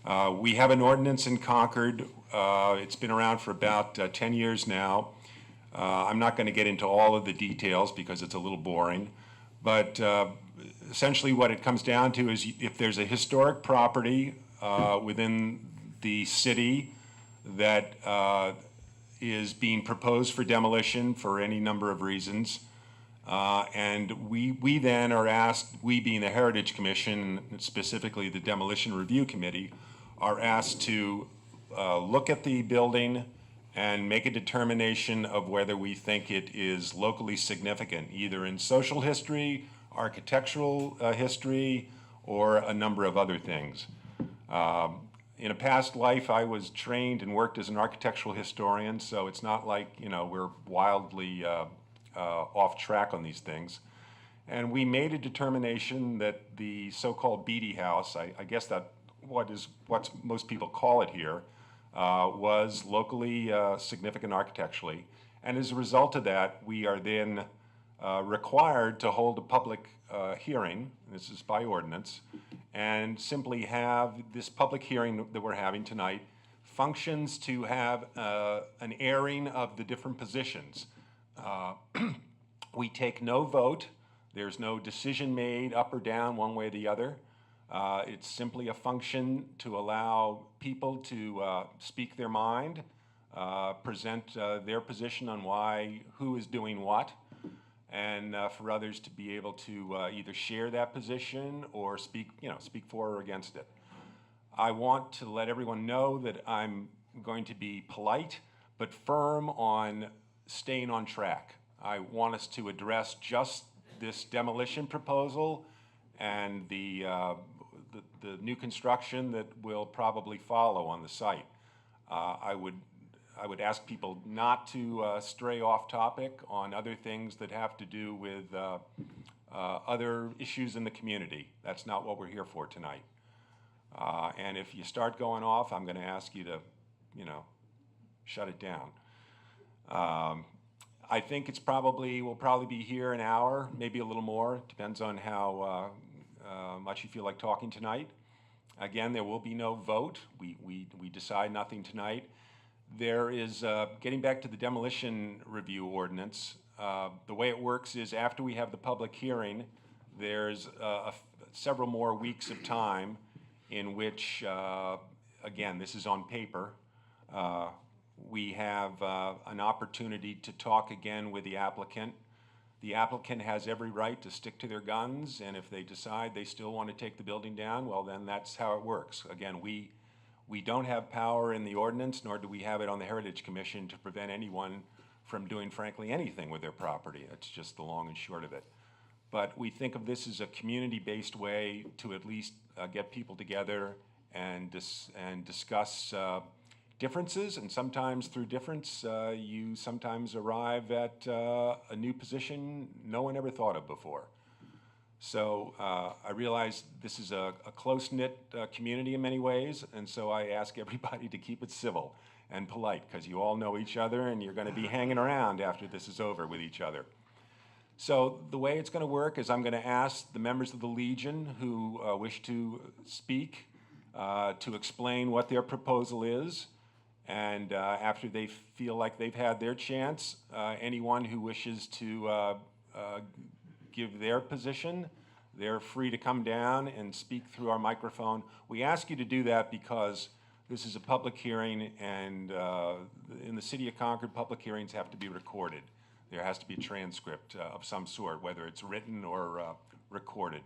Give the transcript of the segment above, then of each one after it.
We have an ordinance in Concord. It's been around for about 10 years now. I'm not going to get into all of the details because it's a little boring, but essentially what it comes down to is if there's a historic property within the city that is being proposed for demolition for any number of reasons, and we then are asked, we being the Heritage Commission, specifically the Demolition Review Committee, are asked to look at the building and make a determination of whether we think it is locally significant, either in social history, architectural history, or a number of other things. In a past life, I was trained and worked as an architectural historian, so it's not like, you know, we're wildly off track on these things. And we made a determination that the so-called Beede House, I guess that what most people call it here, was locally significant architecturally. And as a result of that, we are then required to hold a public hearing, this is by ordinance, and simply have this public hearing that we're having tonight functions to have an airing of the different positions. We take no vote. There's no decision made up or down one way or the other. It's simply a function to allow people to speak their mind, present their position on who is doing what, and for others to be able to either share that position or speak for or against it. I want to let everyone know that I'm going to be polite but firm on staying on track. I want us to address just this demolition proposal and the new construction that will probably follow on the site. I would ask people not to stray off topic on other things that have to do with other issues in the community. That's not what we're here for tonight. And if you start going off, I'm going to ask you to, shut it down. I think we'll probably be here an hour, maybe a little more. Depends on how much you feel like talking tonight. Again, there will be no vote. We decide nothing tonight. There is, getting back to the demolition review ordinance, the way it works is after we have the public hearing, there's several more weeks of time in which, again, this is on paper, we have an opportunity to talk again with the applicant. The applicant has every right to stick to their guns, and if they decide they still want to take the building down, well, then that's how it works. Again, we don't have power in the ordinance, nor do we have it on the Heritage Commission to prevent anyone from doing, frankly, anything with their property. It's just the long and short of it. But we think of this as a community-based way to at least get people together and discuss differences, and sometimes through difference, you sometimes arrive at a new position no one ever thought of before. So I realize this is a close-knit community in many ways, and so I ask everybody to keep it civil and polite, because you all know each other and you're going to be hanging around after this is over with each other. So the way it's going to work is I'm going to ask the members of the Legion who wish to speak to explain what their proposal is. And after they feel like they've had their chance, anyone who wishes to give their position, they're free to come down and speak through our microphone. We ask you to do that because this is a public hearing, and in the City of Concord, public hearings have to be recorded. There has to be a transcript of some sort, whether it's written or recorded.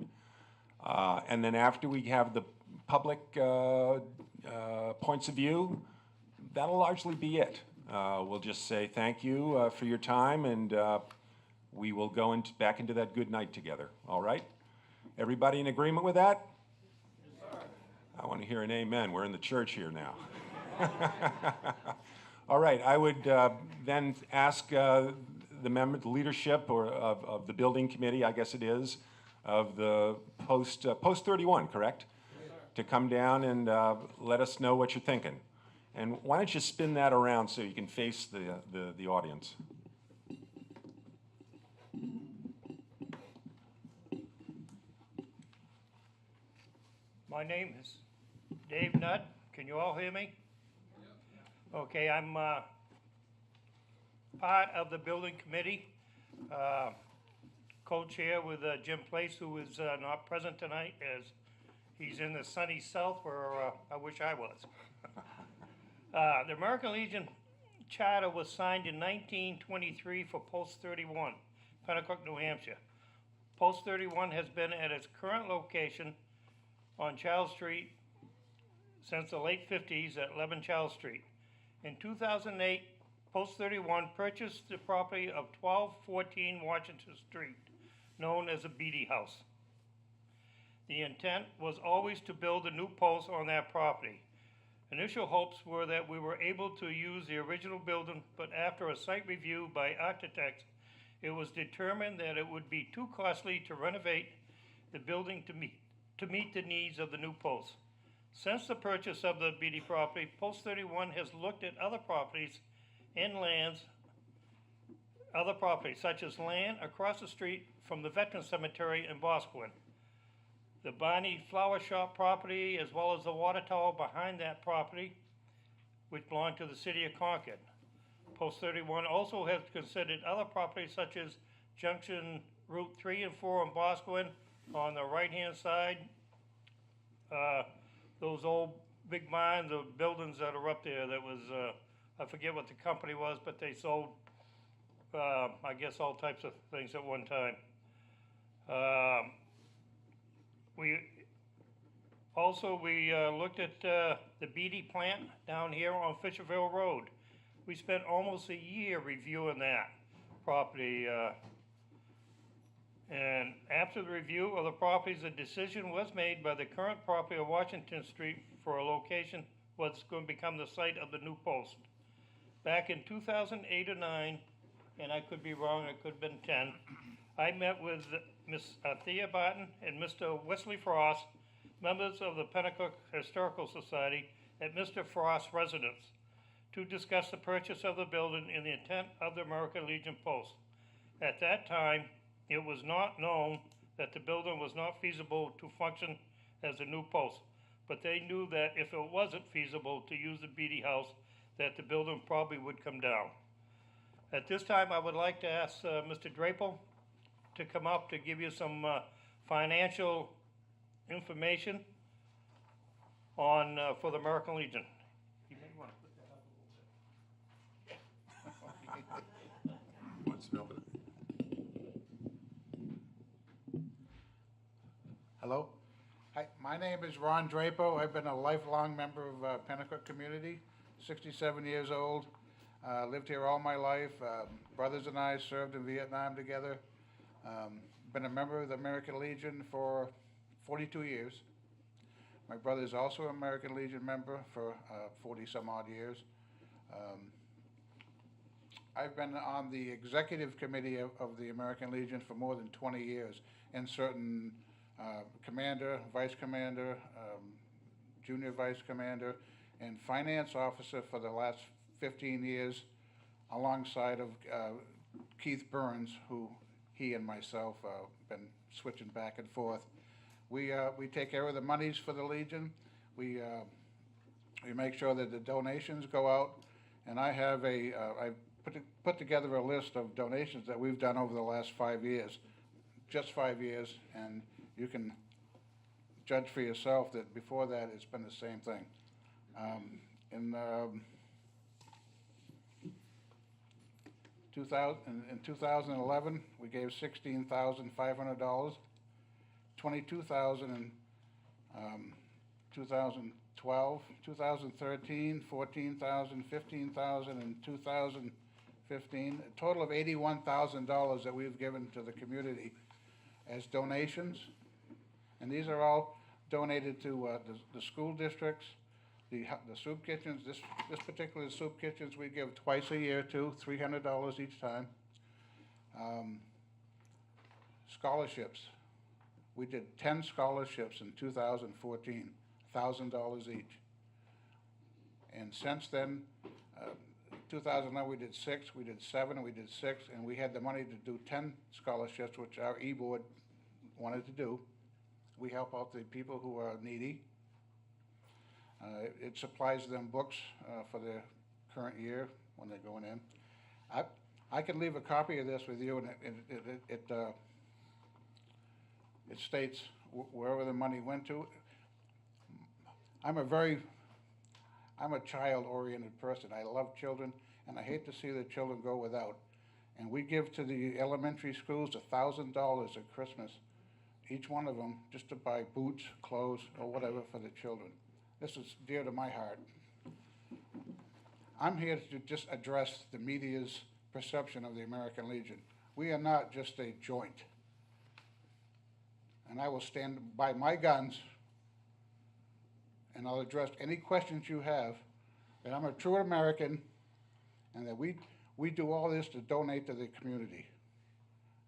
And then after we have the public points of view, that'll largely be it. We'll just say thank you for your time, and we will go back into that good night together. All right? Everybody in agreement with that? Yes, sir. I want to hear an amen. We're in the church here now. All right. I would then ask the leadership of the building committee, I guess it is, of the post 31, correct? Yes, sir. To come down and let us know what you're thinking. And why don't you spin that around so you can face the audience? My name is Dave Nutt, can you all hear me? Okay, I'm part of the building committee, co-chair with Jim Place, who is not present tonight as he's in the sunny south where I wish I was. The American Legion Charter was signed in 1923 for Post 31, Penacook, New Hampshire. Post 31 has been at its current location on Charles Street since the late 50s at 11 Charles Street. In 2008, Post 31 purchased the property of 1214 Washington Street, known as the Beede House. The intent was always to build a new post on that property. Initial hopes were that we were able to use the original building, but after a site review by architects, it was determined that it would be too costly to renovate the building to meet the needs of the new post. Since the purchase of the Beede property, Post 31 has looked at other properties and other properties such as land across the street from the Veteran Cemetery in Boscawen, the Barney Flower Shop property, as well as the water tower behind that property, which belonged to the city of Concord. Post 31 also has considered other properties such as Junction Route 3 and 4 in Boscawen on the right-hand side. Those old big mines of buildings that are up there that was, I forget what the company was, but they sold, I guess, all types of things at one time. We looked at the Beede plant down here on Fisherville Road. We spent almost a year reviewing that property. And after the review of the properties, a decision was made by the current property of Washington Street for a location what's going to become the site of the new post. Back in 2008 or 9, and I could be wrong, it could have been 10, I met with Miss Thea Barton and Mr. Wesley Frost, members of the Penacook Historical Society, at Mr. Frost's residence to discuss the purchase of the building and the intent of the American Legion Post. At that time, it was not known that the building was not feasible to function as a new post, but they knew that if it wasn't feasible to use the Beede House, that the building probably would come down. At this time, I would like to ask Mr. Draper to come up to give you some financial information on for the American Legion. You may want to put that up a little bit. What's Melvin? Hello. Hi, my name is Ron Drapo. I've been a lifelong member of Penacook community, 67 years old. Lived here all my life. Brothers and I served in Vietnam together. Been a member of the American Legion for 42 years. My brother is also an American Legion member for 40 some odd years. I've been on the executive committee of the American Legion for more than 20 years in certain commander, vice commander, junior vice commander, and finance officer for the last 15 years, alongside of Keith Burns, who he and myself been switching back and forth. We take care of the monies for the Legion. We make sure that the donations go out, and I have I put together a list of donations that we've done over the last 5 years, just 5 years, and you can judge for yourself that before that it's been the same thing. In 2011, we gave $16,500, $22,000 in 2012, 2013, $14,000, $15,000 in 2015, a total of $81,000 that we've given to the community as donations. And these are all donated to the school districts, the soup kitchens. This particular soup kitchens we give twice a year to, $300 each time. Scholarships. We did 10 scholarships in 2014, $1,000 each. And since then, 2009 we did 6, we did 7, and we did 6, and we had the money to do 10 scholarships, which our e-board wanted to do. We help out the people who are needy. It supplies them books for their current year when they're going in. I can leave a copy of this with you, and it states wherever the money went to. I'm a child-oriented person. I love children, and I hate to see the children go without. And we give to the elementary schools $1,000 at Christmas, each one of them, just to buy boots, clothes, or whatever for the children. This is dear to my heart. I'm here to just address the media's perception of the American Legion. We are not just a joint. And I will stand by my guns, and I'll address any questions you have, that I'm a true American, and that we do all this to donate to the community.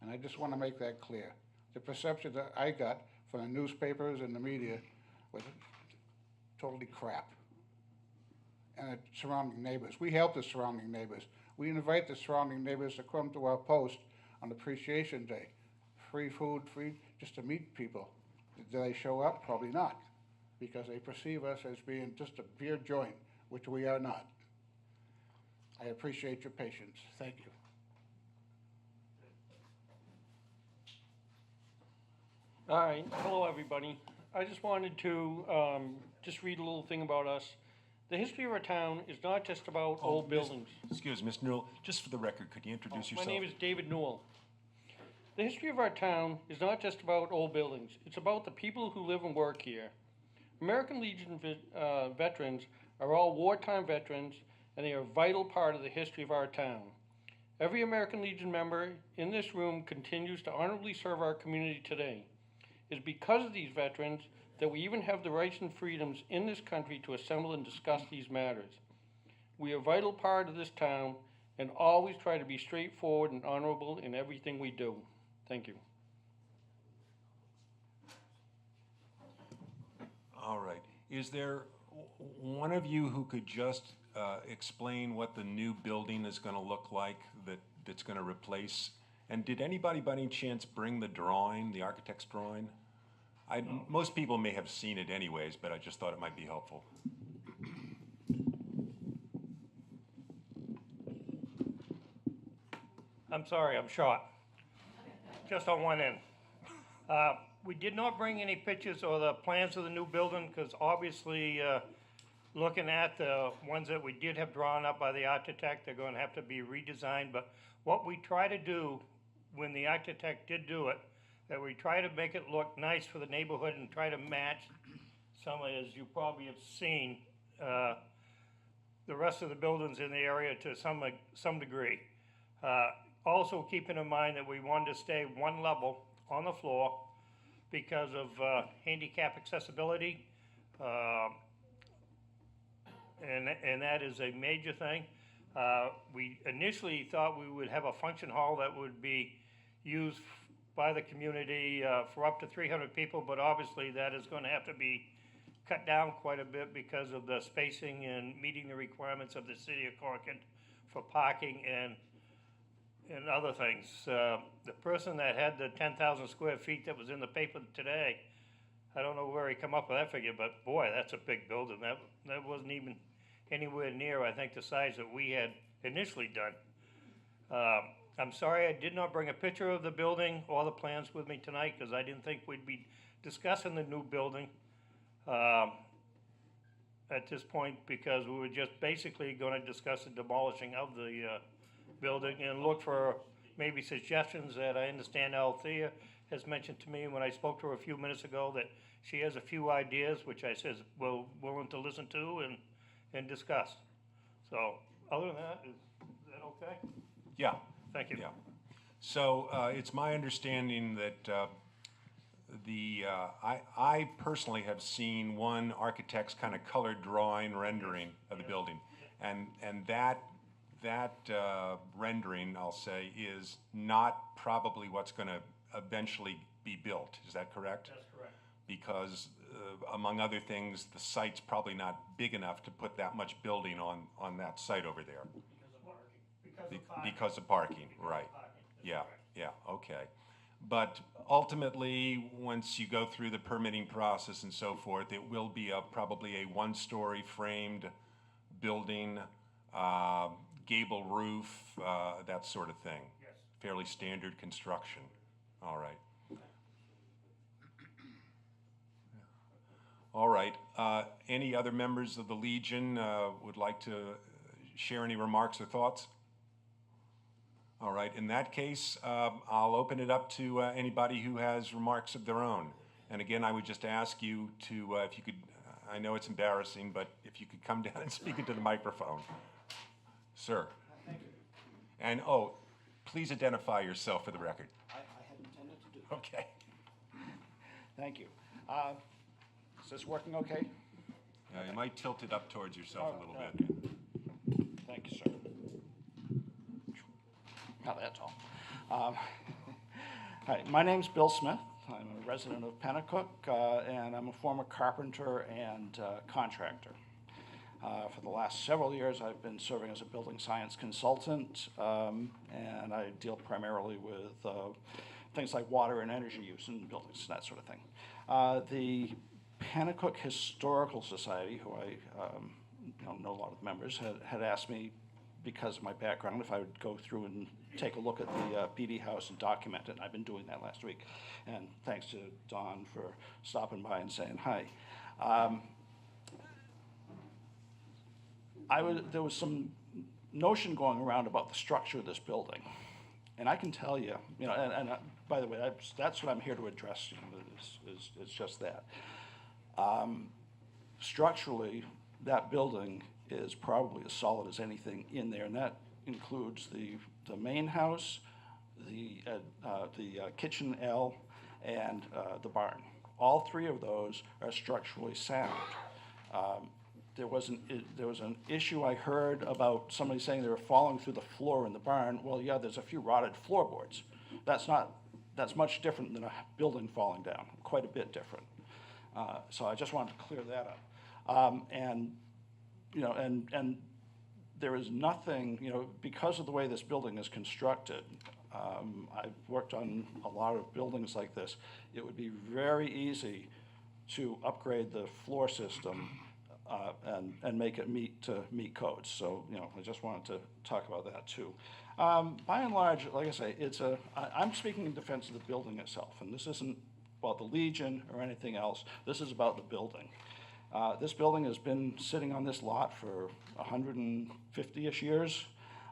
And I just want to make that clear. The perception that I got from the newspapers and the media was totally crap. And the surrounding neighbors. We help the surrounding neighbors. We invite the surrounding neighbors to come to our post on Appreciation Day. Free food, free, just to meet people. Do they show up? Probably not, because they perceive us as being just a beer joint, which we are not. I appreciate your patience. Thank you. All right, hello everybody. I just wanted to just read a little thing about us. The history of our town is not just about old buildings. Excuse me, Mr. Newell, just for the record, could you introduce yourself? My name is David Newell. The history of our town is not just about old buildings. It's about the people who live and work here. American Legion veterans are all wartime veterans, and they are a vital part of the history of our town. Every American Legion member in this room continues to honorably serve our community today. It is because of these veterans that we even have the rights and freedoms in this country to assemble and discuss these matters. We are a vital part of this town and always try to be straightforward and honorable in everything we do. Thank you. All right. Is there one of you who could just explain what the new building is going to look like that's going to replace? And did anybody by any chance bring the drawing, the architect's drawing? Most people may have seen it anyways, but I just thought it might be helpful. I'm sorry, I'm short. Just on one end. We did not bring any pictures or the plans of the new building, because obviously, looking at the ones that we did have drawn up by the architect, they're going to have to be redesigned. But what we try to do when the architect did do it, that we try to make it look nice for the neighborhood and try to match some, as you probably have seen, the rest of the buildings in the area to some degree. Also keeping in mind that we wanted to stay one level on the floor because of handicap accessibility, and that is a major thing. We initially thought we would have a function hall that would be used by the community for up to 300 people, but obviously that is going to have to be cut down quite a bit because of the spacing and meeting the requirements of the city of Concord for parking and other things. The person that had the 10,000 square feet that was in the paper today, I don't know where he come up with that figure, but boy, that's a big building. That wasn't even anywhere near, I think, the size that we had initially done. I'm sorry I did not bring a picture of the building or the plans with me tonight, because I didn't think we'd be discussing the new building at this point, because we were just basically going to discuss the demolishing of the building and look for maybe suggestions that I understand Althea has mentioned to me when I spoke to her a few minutes ago, that she has a few ideas, which I says we're willing to listen to and discuss. So other than that, is that okay? Yeah. Thank you. Yeah. So it's my understanding that I personally have seen one architect's kind of colored drawing rendering of the building, and that rendering, I'll say, is not probably what's going to eventually be built. Is that correct? That's correct. Because among other things, the site's probably not big enough to put that much building on that site over there. Because of parking. Because of parking, right. Yeah, yeah, okay. But ultimately, once you go through the permitting process and so forth, it will be probably a one-story framed building, gable roof, that sort of thing. Yes. Fairly standard construction. All right. All right. Any other members of the Legion would like to share any remarks or thoughts? All right. In that case, I'll open it up to anybody who has remarks of their own. And again, I would just ask you to, if you could, I know it's embarrassing, but if you could come down and speak into the microphone. Sir. Thank you. And, please identify yourself for the record. I had intended to do that. Okay. Thank you. Is this working okay? You might tilt it up towards yourself a little Oh, bit. Thank you, sir. Now that's all. Hi, my name's Bill Smith. I'm a resident of Penacook, and I'm a former carpenter and contractor. For the last several years, I've been serving as a building science consultant, and I deal primarily with things like water and energy use in buildings, that sort of thing. The Penacook Historical Society, who I know a lot of the members, had asked me, because of my background, if I would go through and take a look at the Beede House and document it. And I've been doing that last week. And thanks to Don for stopping by and saying hi. There was some notion going around about the structure of this building. And I can tell you, and by the way, that's what I'm here to address, is just that. Structurally, that building is probably as solid as anything in there, and that includes the main house, the kitchen L, and the barn. All three of those are structurally sound. There was an issue I heard about somebody saying they were falling through the floor in the barn. Well, yeah, there's a few rotted floorboards. That's much different than a building falling down, quite a bit different. So I just wanted to clear that up. And there is nothing, because of the way this building is constructed, I've worked on a lot of buildings like this. It would be very easy to upgrade the floor system and make it meet codes. So, I just wanted to talk about that too. By and large, like I say, I'm speaking in defense of the building itself, and this isn't about the Legion or anything else. This is about the building. This building has been sitting on this lot for 150-ish years,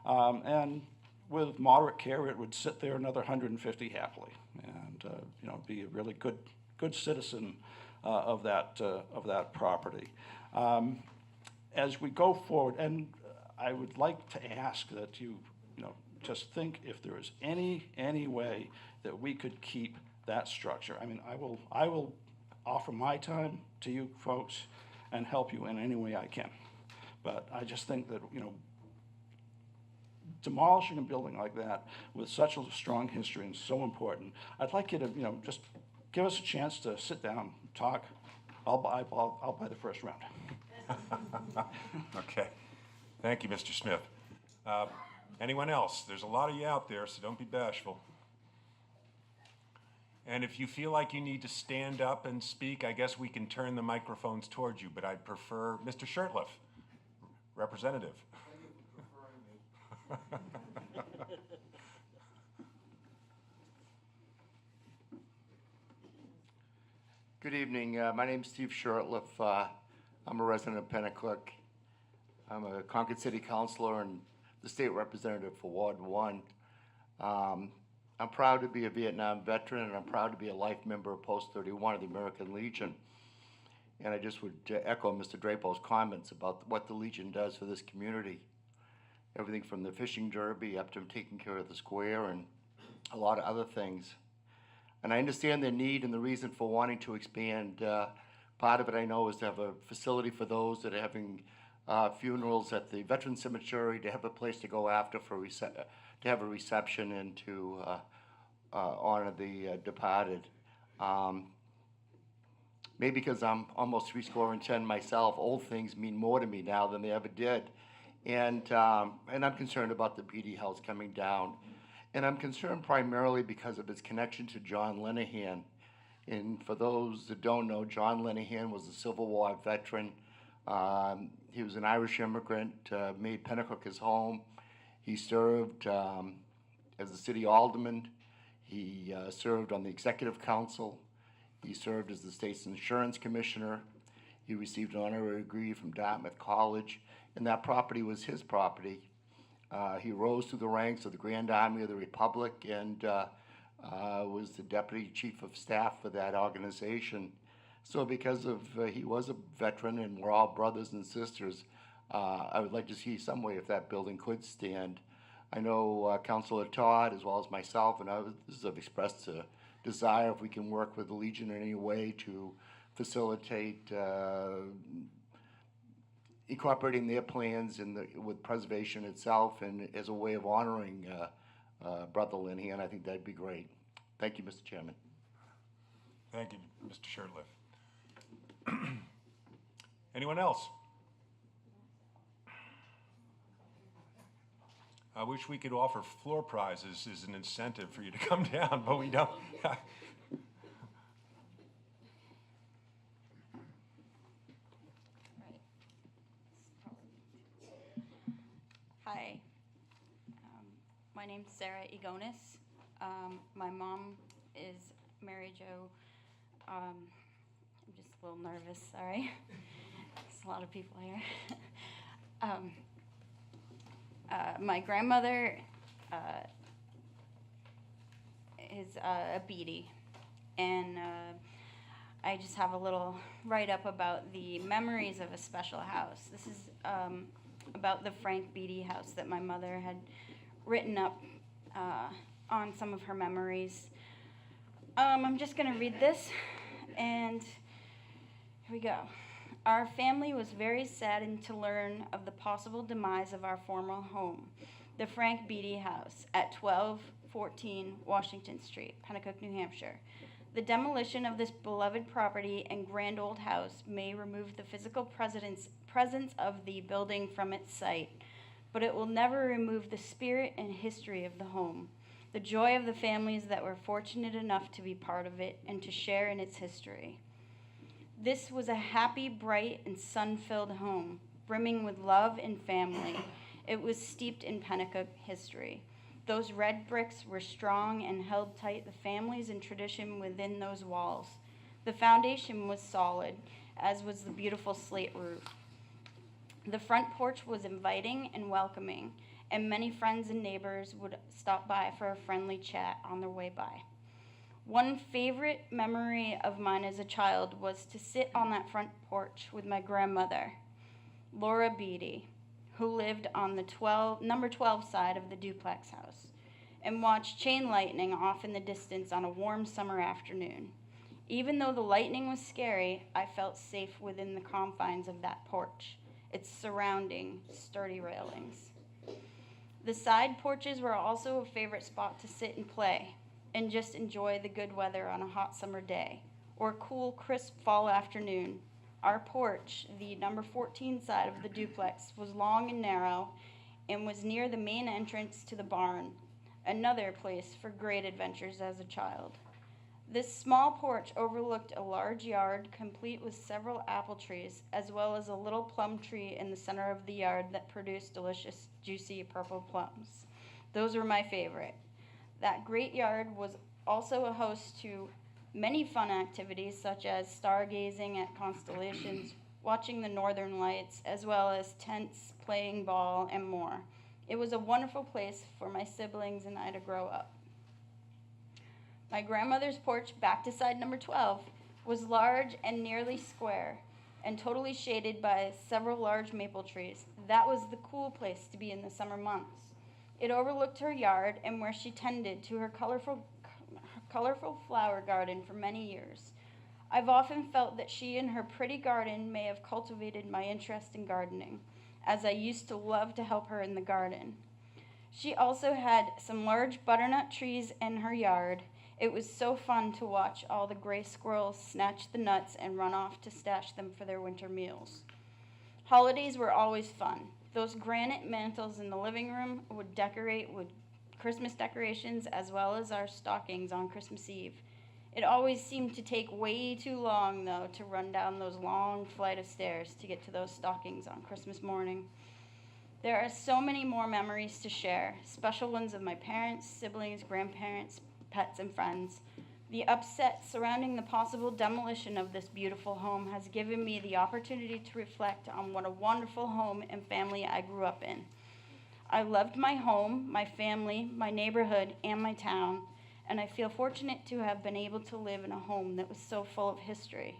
and with moderate care, it would sit there another 150 happily, and be a really good citizen of that property. As we go forward, and I would like to ask that you just think if there is any way that we could keep that structure. I mean, I will offer my time to you folks and help you in any way I can. But I just think that, demolishing a building like that with such a strong history and so important, I'd like you to, just give us a chance to sit down, talk. I'll buy the first round. Okay. Thank you, Mr. Smith. Anyone else? There's a lot of you out there, so don't be bashful. And if you feel like you need to stand up and speak, I guess we can turn the microphones towards you, but I'd prefer Mr. Shirtliff, representative. Thank you for preferring me. Good evening. My name's Steve Shirtliff. I'm a resident of Penacook. I'm a Concord City Councilor and the state representative for Ward 1. I'm proud to be a Vietnam veteran, and I'm proud to be a life member of Post 31 of the American Legion. And I just would echo Mr. Drapo's comments about what the Legion does for this community. Everything from the fishing derby up to taking care of the square and a lot of other things. And I understand the need and the reason for wanting to expand. Part of it I know is to have a facility for those that are having funerals at the Veteran Cemetery, to have a place to go after for to have a reception and to honor the departed. Maybe because I'm almost 70 myself, old things mean more to me now than they ever did. And I'm concerned about the Beede House coming down. And I'm concerned primarily because of its connection to John Linehan. And for those that don't know, John Linehan was a Civil War veteran. He was an Irish immigrant, made Penacook his home. He served as a city alderman. He served on the executive council. He served as the state's insurance commissioner. He received an honorary degree from Dartmouth College, and that property was his property. He rose through the ranks of the Grand Army of the Republic and was the deputy chief of staff for that organization. So because of he was a veteran and we're all brothers and sisters, I would like to see some way if that building could stand. I know Councilor Todd, as well as myself and others, have expressed a desire if we can work with the Legion in any way to facilitate incorporating their plans with preservation itself and as a way of honoring Brother Linehan. I think that'd be great. Thank you, Mr. Chairman. Thank you, Mr. Shirtliff. Anyone else? I wish we could offer floor prizes as an incentive for you to come down, but we don't. Hi, my name's Sarah Egonis. My mom is Mary Jo. I'm just a little nervous, sorry. There's a lot of people here. My grandmother is a Beede, and I just have a little write-up about the memories of a special house. This is about the Frank Beede House that my mother had written up on some of her memories. I'm just going to read this, and here we go. Our family was very saddened to learn of the possible demise of our former home, the Frank Beede House at 1214 Washington Street, Penacook, New Hampshire. The demolition of this beloved property and grand old house may remove the physical presence of the building from its site, but it will never remove the spirit and history of the home, the joy of the families that were fortunate enough to be part of it and to share in its history. This was a happy, bright, and sun-filled home, brimming with love and family. It was steeped in Penacook history. Those red bricks were strong and held tight the families and tradition within those walls. The foundation was solid, as was the beautiful slate roof. The front porch was inviting and welcoming, and many friends and neighbors would stop by for a friendly chat on their way by. One favorite memory of mine as a child was to sit on that front porch with my grandmother, Laura Beede, who lived on the number 12 side of the duplex house, and watch chain lightning off in the distance on a warm summer afternoon. Even though the lightning was scary, I felt safe within the confines of that porch, its surrounding sturdy railings. The side porches were also a favorite spot to sit and play and just enjoy the good weather on a hot summer day or a cool, crisp fall afternoon. Our porch, the number 14 side of the duplex, was long and narrow and was near the main entrance to the barn, another place for great adventures as a child. This small porch overlooked a large yard complete with several apple trees, as well as a little plum tree in the center of the yard that produced delicious, juicy purple plums. Those were my favorite. That great yard was also a host to many fun activities such as stargazing at constellations, watching the northern lights, as well as tents, playing ball, and more. It was a wonderful place for my siblings and I to grow up. My grandmother's porch, back to side number 12, was large and nearly square and totally shaded by several large maple trees. That was the cool place to be in the summer months. It overlooked her yard and where she tended to her colorful flower garden for many years. I've often felt that she and her pretty garden may have cultivated my interest in gardening, as I used to love to help her in the garden. She also had some large butternut trees in her yard. It was so fun to watch all the gray squirrels snatch the nuts and run off to stash them for their winter meals. Holidays were always fun. Those granite mantles in the living room would decorate with Christmas decorations as well as our stockings on Christmas Eve. It always seemed to take way too long, though, to run down those long flight of stairs to get to those stockings on Christmas morning. There are so many more memories to share, special ones of my parents, siblings, grandparents, pets, and friends. The upset surrounding the possible demolition of this beautiful home has given me the opportunity to reflect on what a wonderful home and family I grew up in. I loved my home, my family, my neighborhood, and my town, and I feel fortunate to have been able to live in a home that was so full of history.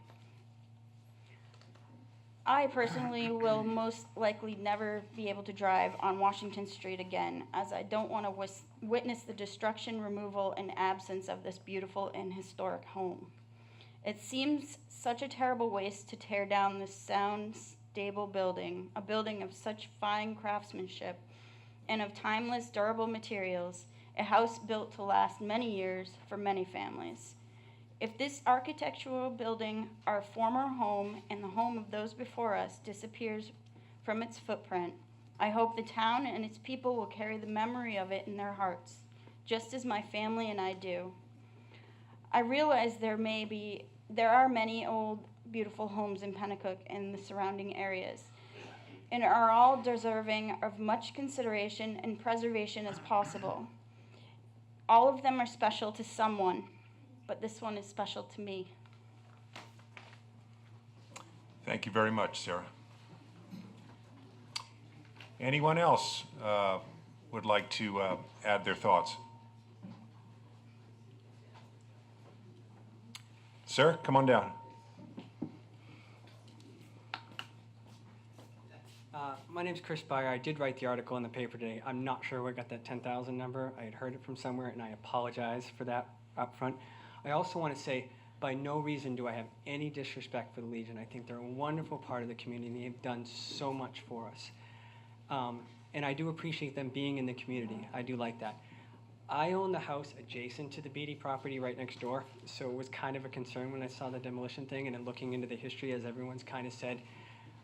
I personally will most likely never be able to drive on Washington Street again, as I don't want to witness the destruction, removal, and absence of this beautiful and historic home. It seems such a terrible waste to tear down this sound, stable building, a building of such fine craftsmanship and of timeless, durable materials, a house built to last many years for many families. If this architectural building, our former home and the home of those before us, disappears from its footprint, I hope the town and its people will carry the memory of it in their hearts, just as my family and I do. I realize there are many old, beautiful homes in Penacook and the surrounding areas, and are all deserving of much consideration and preservation as possible. All of them are special to someone, but this one is special to me. Thank you very much, Sarah. Anyone else would like to add their thoughts? Sir, come on down. My name's Chris Beyer. I did write the article in the paper today. I'm not sure where I got that 10,000 number. I had heard it from somewhere, and I apologize for that up front. I also want to say, by no reason do I have any disrespect for the Legion. I think they're a wonderful part of the community, and they've done so much for us. And I do appreciate them being in the community. I do like that. I own the house adjacent to the Beede property right next door, so it was kind of a concern when I saw the demolition thing, and then looking into the history, as everyone's kind of said,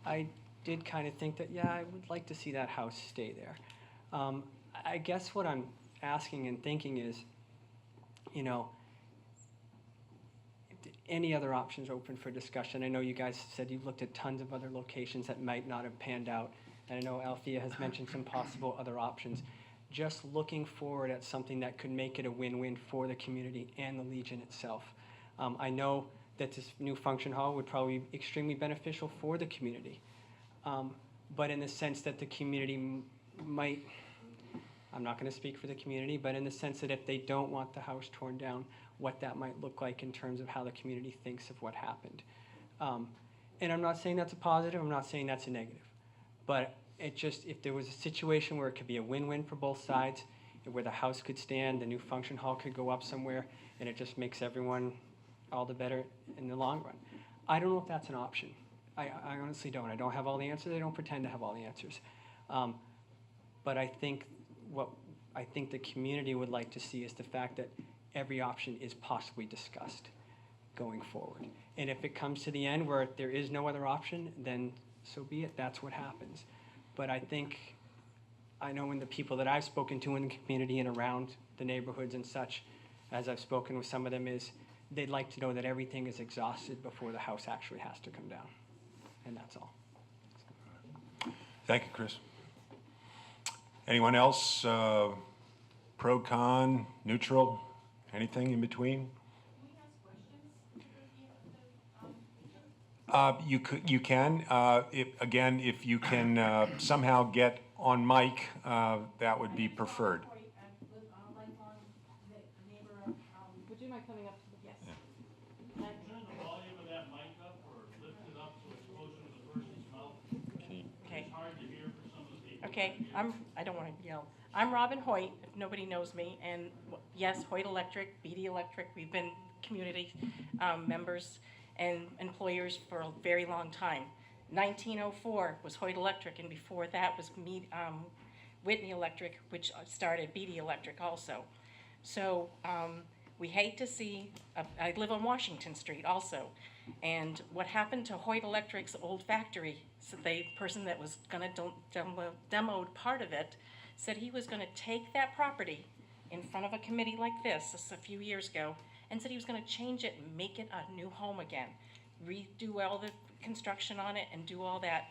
I did kind of think that, yeah, I would like to see that house stay there. I guess what I'm asking and thinking is, you know, any other options open for discussion? I know you guys said you've looked at tons of other locations that might not have panned out. And I know Althea has mentioned some possible other options. Just looking forward at something that could make it a win-win for the community and the Legion itself. I know that this new function hall would probably be extremely beneficial for the community. But in the sense that the community might, I'm not going to speak for the community, but in the sense that if they don't want the house torn down, what that might look like in terms of how the community thinks of what happened. And I'm not saying that's a positive, I'm not saying that's a negative. But it just, if there was a situation where it could be a win-win for both sides, where the house could stand, the new function hall could go up somewhere, and it just makes everyone all the better in the long run. I don't know if that's an option. I honestly don't. I don't have all the answers. I don't pretend to have all the answers. But I think what I think the community would like to see is the fact that every option is possibly discussed going forward. And if it comes to the end where there is no other option, then so be it. That's what happens. But I think, I know in the people that I've spoken to in the community and around the neighborhoods and such, as I've spoken with some of them, is they'd like to know that everything is exhausted before the house actually has to come down. And that's all. Thank you, Chris. Anyone else? Pro, con, neutral, anything in between? You can. If you can somehow get on mic, that would be preferred. Would you mind coming up to the... Yes. Turn the volume of that mic up or lift it up so it's closer to the person's mouth. Okay. It's hard to hear for some of the people. Okay, I don't want to yell. I'm Robin Hoyt, if nobody knows me, and yes, Hoyt Electric, Beede Electric, we've been community members and employers for a very long time. 1904 was Hoyt Electric, and before that was Whitney Electric, which started Beede Electric also. So we hate to see, I live on Washington Street also, and what happened to Hoyt Electric's old factory, so the person that was gonna demo part of it, said he was gonna take that property in front of a committee like this a few years ago and said he was gonna change it and make it a new home again. Redo all the construction on it and do all that.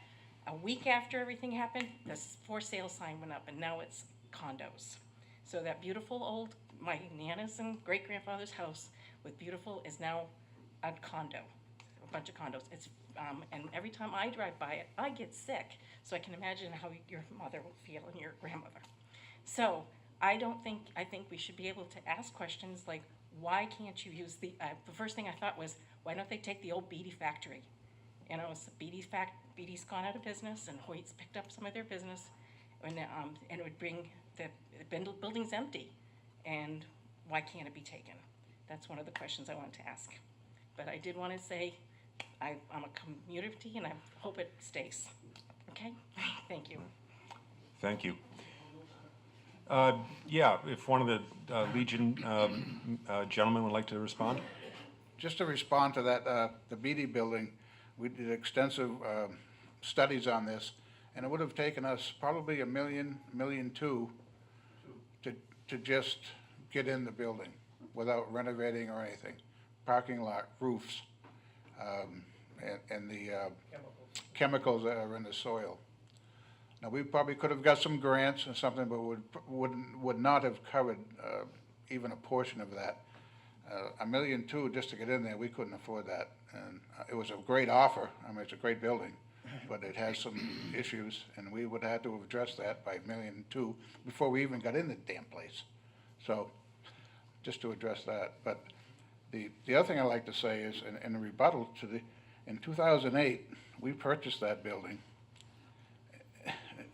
A week after everything happened, the for sale sign went up and now it's condos. So that beautiful old, my Nana's and great-grandfather's house with beautiful is now a condo, a bunch of condos. It's, and every time I drive by it, I get sick. So I can imagine how your mother will feel and your grandmother. So I think we should be able to ask questions like, why can't you use the first thing I thought was, why don't they take the old Beede factory? You know, it's Beede's gone out of business and Hoyt's picked up some of their business, and it would bring the buildings empty. And why can't it be taken? That's one of the questions I wanted to ask. But I did want to say, I'm a community and I hope it stays. Okay? Thank you. Thank you. Yeah, if one of the Legion gentlemen would like to respond? Just to respond to that, the Beede building, we did extensive studies on this, and it would have taken us probably $1 million, $1.2 million to just get in the building without renovating or anything. Parking lot, roofs, and the chemicals that are in the soil. Now, we probably could have got some grants or something, but would not have covered even a portion of that. $1.2 million just to get in there, we couldn't afford that. And it was a great offer. I mean, it's a great building, but it has some issues, and we would have to have addressed that by $1.2 million before we even got in the damn place. So, just to address that. But the other thing I'd like to say is, in a rebuttal to in 2008, we purchased that building.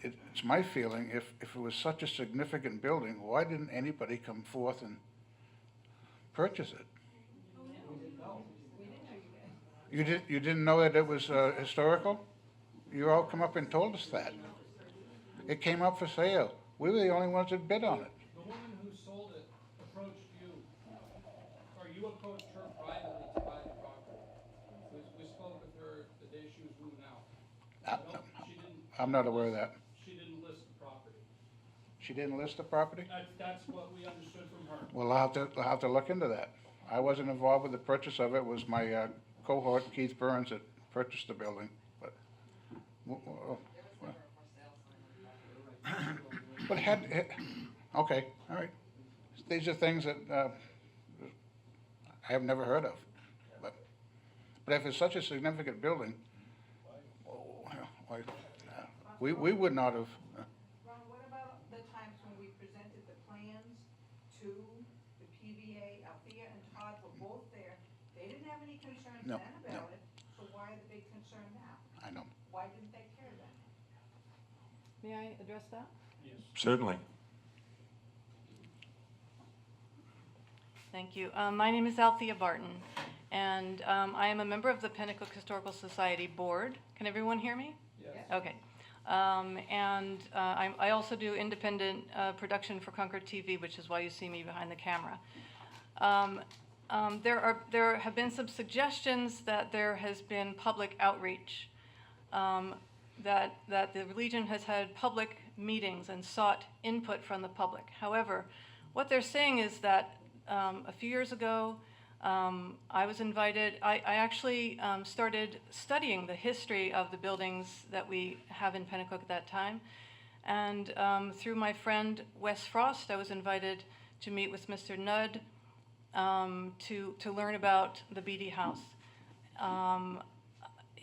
It's my feeling, if it was such a significant building, why didn't anybody come forth and purchase it? You didn't know that it was historical? You all come up and told us that. It came up for sale. We were the only ones that bid on it. The woman who sold it approached you, or you approached her privately to buy the property. We spoke with her the day she was moving out. I'm not aware of that. She didn't list the property. She didn't list the property? That's what we understood from her. Well, I'll have to look into that. I wasn't involved with the purchase of it. It was my cohort, Keith Burns, that purchased the building. But, but okay, all right. These are things that I have never heard of. But if it's such a significant building, we would not have. Ron, what about the times when we presented the plans to the PVA? Althea and Todd were both there. They didn't have any concerns then about it, so why the big concern now? I know. Why didn't they care then? May I address that? Yes. Certainly. Thank you. My name is Althea Barton, and I am a member of the Penacook Historical Society Board. Can everyone hear me? Yes. Okay. I also do independent production for Concord TV, which is why you see me behind the camera. There have been some suggestions that there has been public outreach, that the Legion has had public meetings and sought input from the public. However, what they're saying is that a few years ago, I was invited. I actually started studying the history of the buildings that we have in Penacook at that time. And through my friend Wes Frost, I was invited to meet with Mr. Nudd to learn about the Beede House.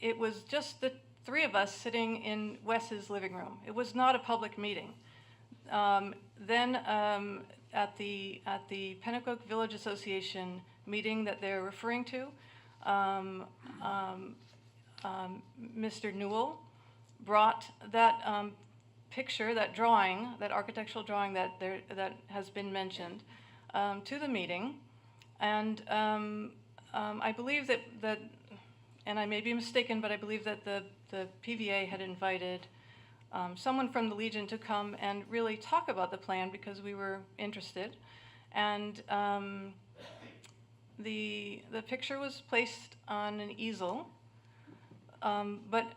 It was just the three of us sitting in Wes's living room. It was not a public meeting. Then at the Penacook Village Association meeting that they're referring to, Mr. Newell brought that picture, that drawing, that architectural drawing that has been mentioned, to the meeting, and I believe that, and I may be mistaken, but I believe that the PVA had invited someone from the Legion to come and really talk about the plan because we were interested, and the picture was placed on an easel, but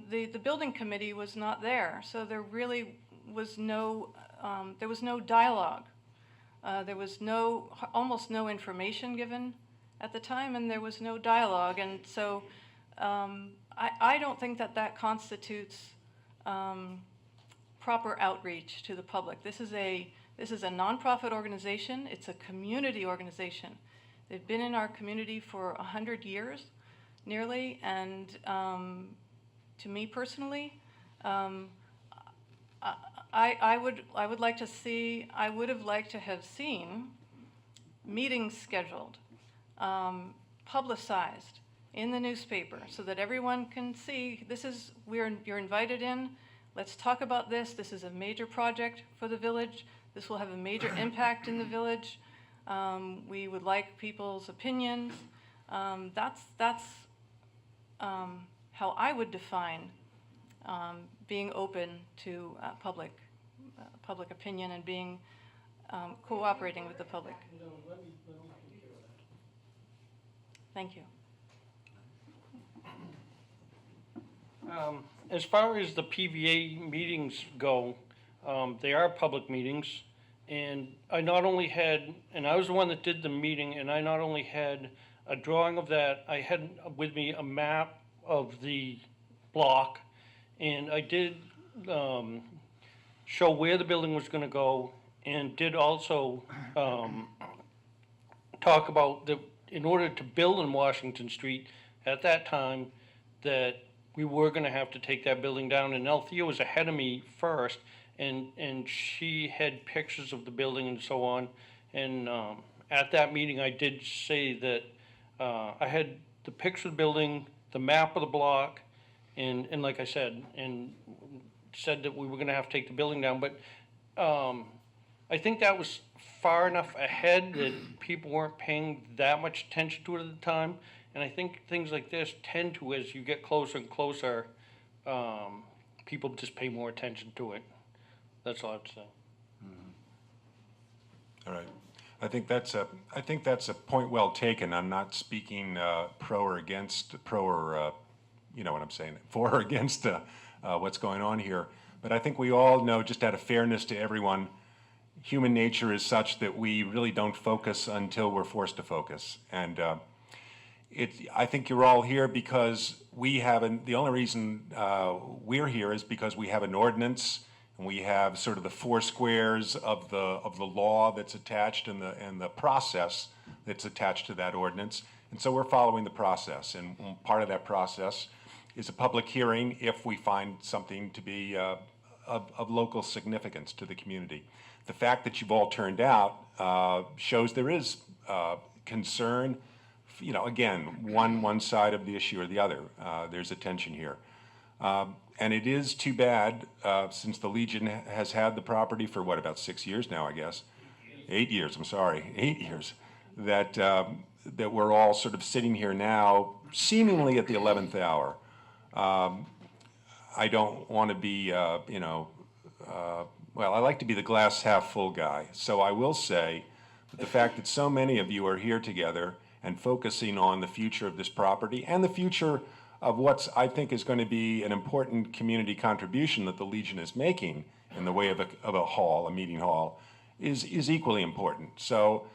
the building committee was not there, so there really was no dialogue There was almost no information given at the time, and there was no dialogue. And so I don't think that constitutes proper outreach to the public. This is a nonprofit organization. It's a community organization. They've been in our community for 100 years, nearly, and to me personally, I would have liked to have seen meetings scheduled, publicized in the newspaper, so that everyone can see you're invited in. Let's talk about this. This is a major project for the village. This will have a major impact in the village. We would like people's opinions. That's how I would define being open to public opinion and being cooperating with the public. Thank you. As far as the PVA meetings go, they are public meetings, and I was the one that did the meeting, and I not only had a drawing of that, I had with me a map of the block, and I did show where the building was gonna go, and did also talk about in order to build in Washington Street at that time, that we were gonna have to take that building down, and Althea was ahead of me first, and she had pictures of the building and so on, and at that meeting I did say that I had the picture of the building, the map of the block, and like I said, and said that we were gonna have to take the building down, but I think that was far enough ahead that people weren't paying that much attention to it at the time. And I think things like this tend to, as you get closer and closer, people just pay more attention to it. That's all I have to say. All right. I think that's a point well taken. I'm not speaking pro or against, you know what I'm saying, for or against what's going on here. But I think we all know, just out of fairness to everyone, human nature is such that we really don't focus until we're forced to focus. And I think you're all here because the only reason we're here is because we have an ordinance, and we have sort of the four squares of the law that's attached and the process that's attached to that ordinance. And so we're following the process, and part of that process is a public hearing if we find something to be of local significance to the community. The fact that you've all turned out shows there is concern. You know, again, one side of the issue or the other. There's a tension here. And it is too bad, since the Legion has had the property for what, about 6 years now, I guess? 8 years, I'm sorry, 8 years, that we're all sort of sitting here now, seemingly at the 11th hour. I don't want to be, well, I like to be the glass half full guy. So I will say that the fact that so many of you are here together and focusing on the future of this property and the future of what's, I think, is going to be an important community contribution that the Legion is making in the way of a hall, a meeting hall, is equally important. So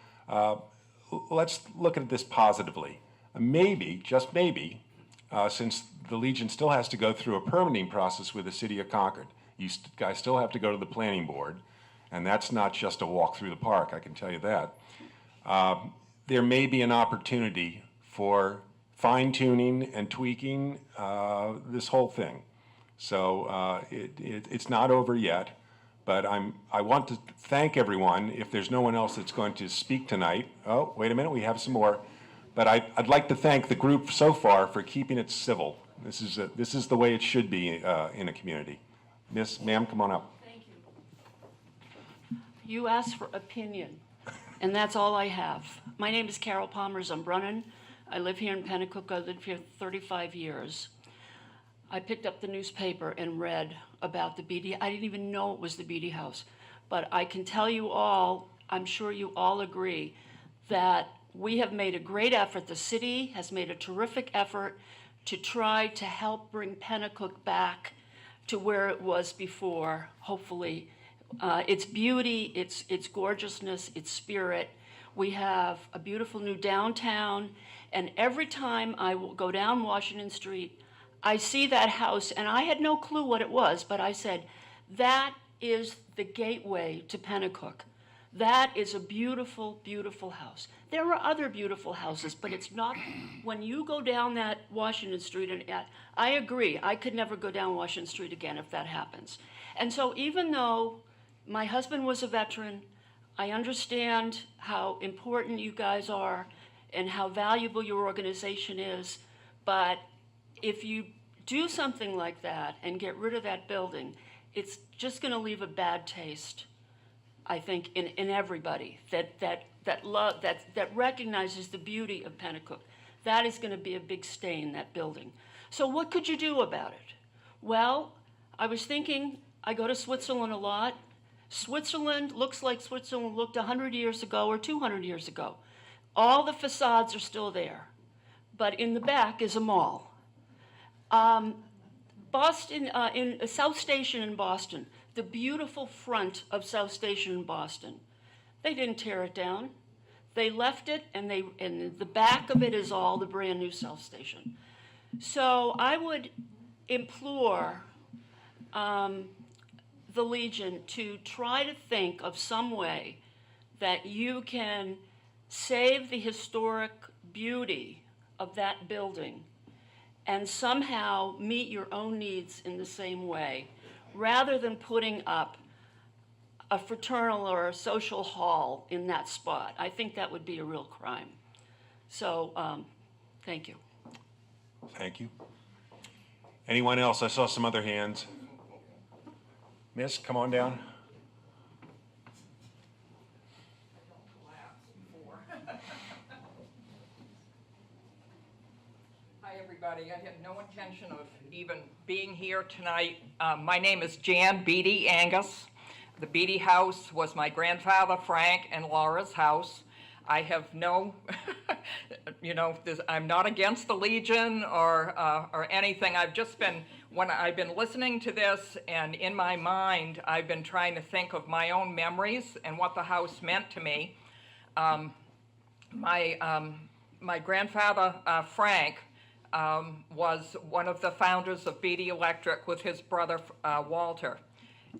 let's look at this positively. Maybe, just maybe, since the Legion still has to go through a permitting process with the City of Concord, you guys still have to go to the planning board, and that's not just a walk through the park, I can tell you that. There may be an opportunity for fine-tuning and tweaking this whole thing. So it's not over yet, but I want to thank everyone. If there's no one else that's going to speak tonight, oh, wait a minute, we have some more. But I'd like to thank the group so far for keeping it civil. This is the way it should be in a community. Ma'am, come on up. Thank you. You asked for opinion, and that's all I have. My name is Carol Palmer Zumbrunnan. I live here in Penacook. I lived here 35 years. I picked up the newspaper and read about the Beede. I didn't even know it was the Beede House. But I can tell you all, I'm sure you all agree, that we have made a great effort. The city has made a terrific effort to try to help bring Penacook back to where it was before, hopefully, its beauty, its gorgeousness, its spirit. We have a beautiful new downtown, and every time I will go down Washington Street, I see that house, and I had no clue what it was, but I said, that is the gateway to Penacook. That is a beautiful, beautiful house. There are other beautiful houses, but it's not, when you go down that Washington Street, and I agree, I could never go down Washington Street again if that happens. And so even though my husband was a veteran, I understand how important you guys are and how valuable your organization is, but if you do something like that and get rid of that building, it's just gonna leave a bad taste, I think, in everybody that recognizes the beauty of Penacook. That is gonna be a big stain, that building. So what could you do about it? Well, I was thinking, I go to Switzerland a lot. Switzerland looks like Switzerland looked 100 years ago or 200 years ago. All the facades are still there, but in the back is a mall. Boston, in South Station in Boston, the beautiful front of South Station in Boston, they didn't tear it down. They left it, and the back of it is all the brand new South Station. So I would implore the Legion to try to think of some way that you can save the historic beauty of that building and somehow meet your own needs in the same way, rather than putting up a fraternal or a social hall in that spot. I think that would be a real crime. So, thank you. Thank you. Anyone else? I saw some other hands. Miss, come on down. Hi, everybody. I had no intention of even being here tonight. My name is Jan Beede Angus. The Beede House was my grandfather Frank and Laura's house. I have no, I'm not against the Legion or anything. I've just been, when I've been listening to this, and in my mind, I've been trying to think of my own memories and what the house meant to me. My grandfather, Frank, was one of the founders of Beede Electric with his brother, Walter.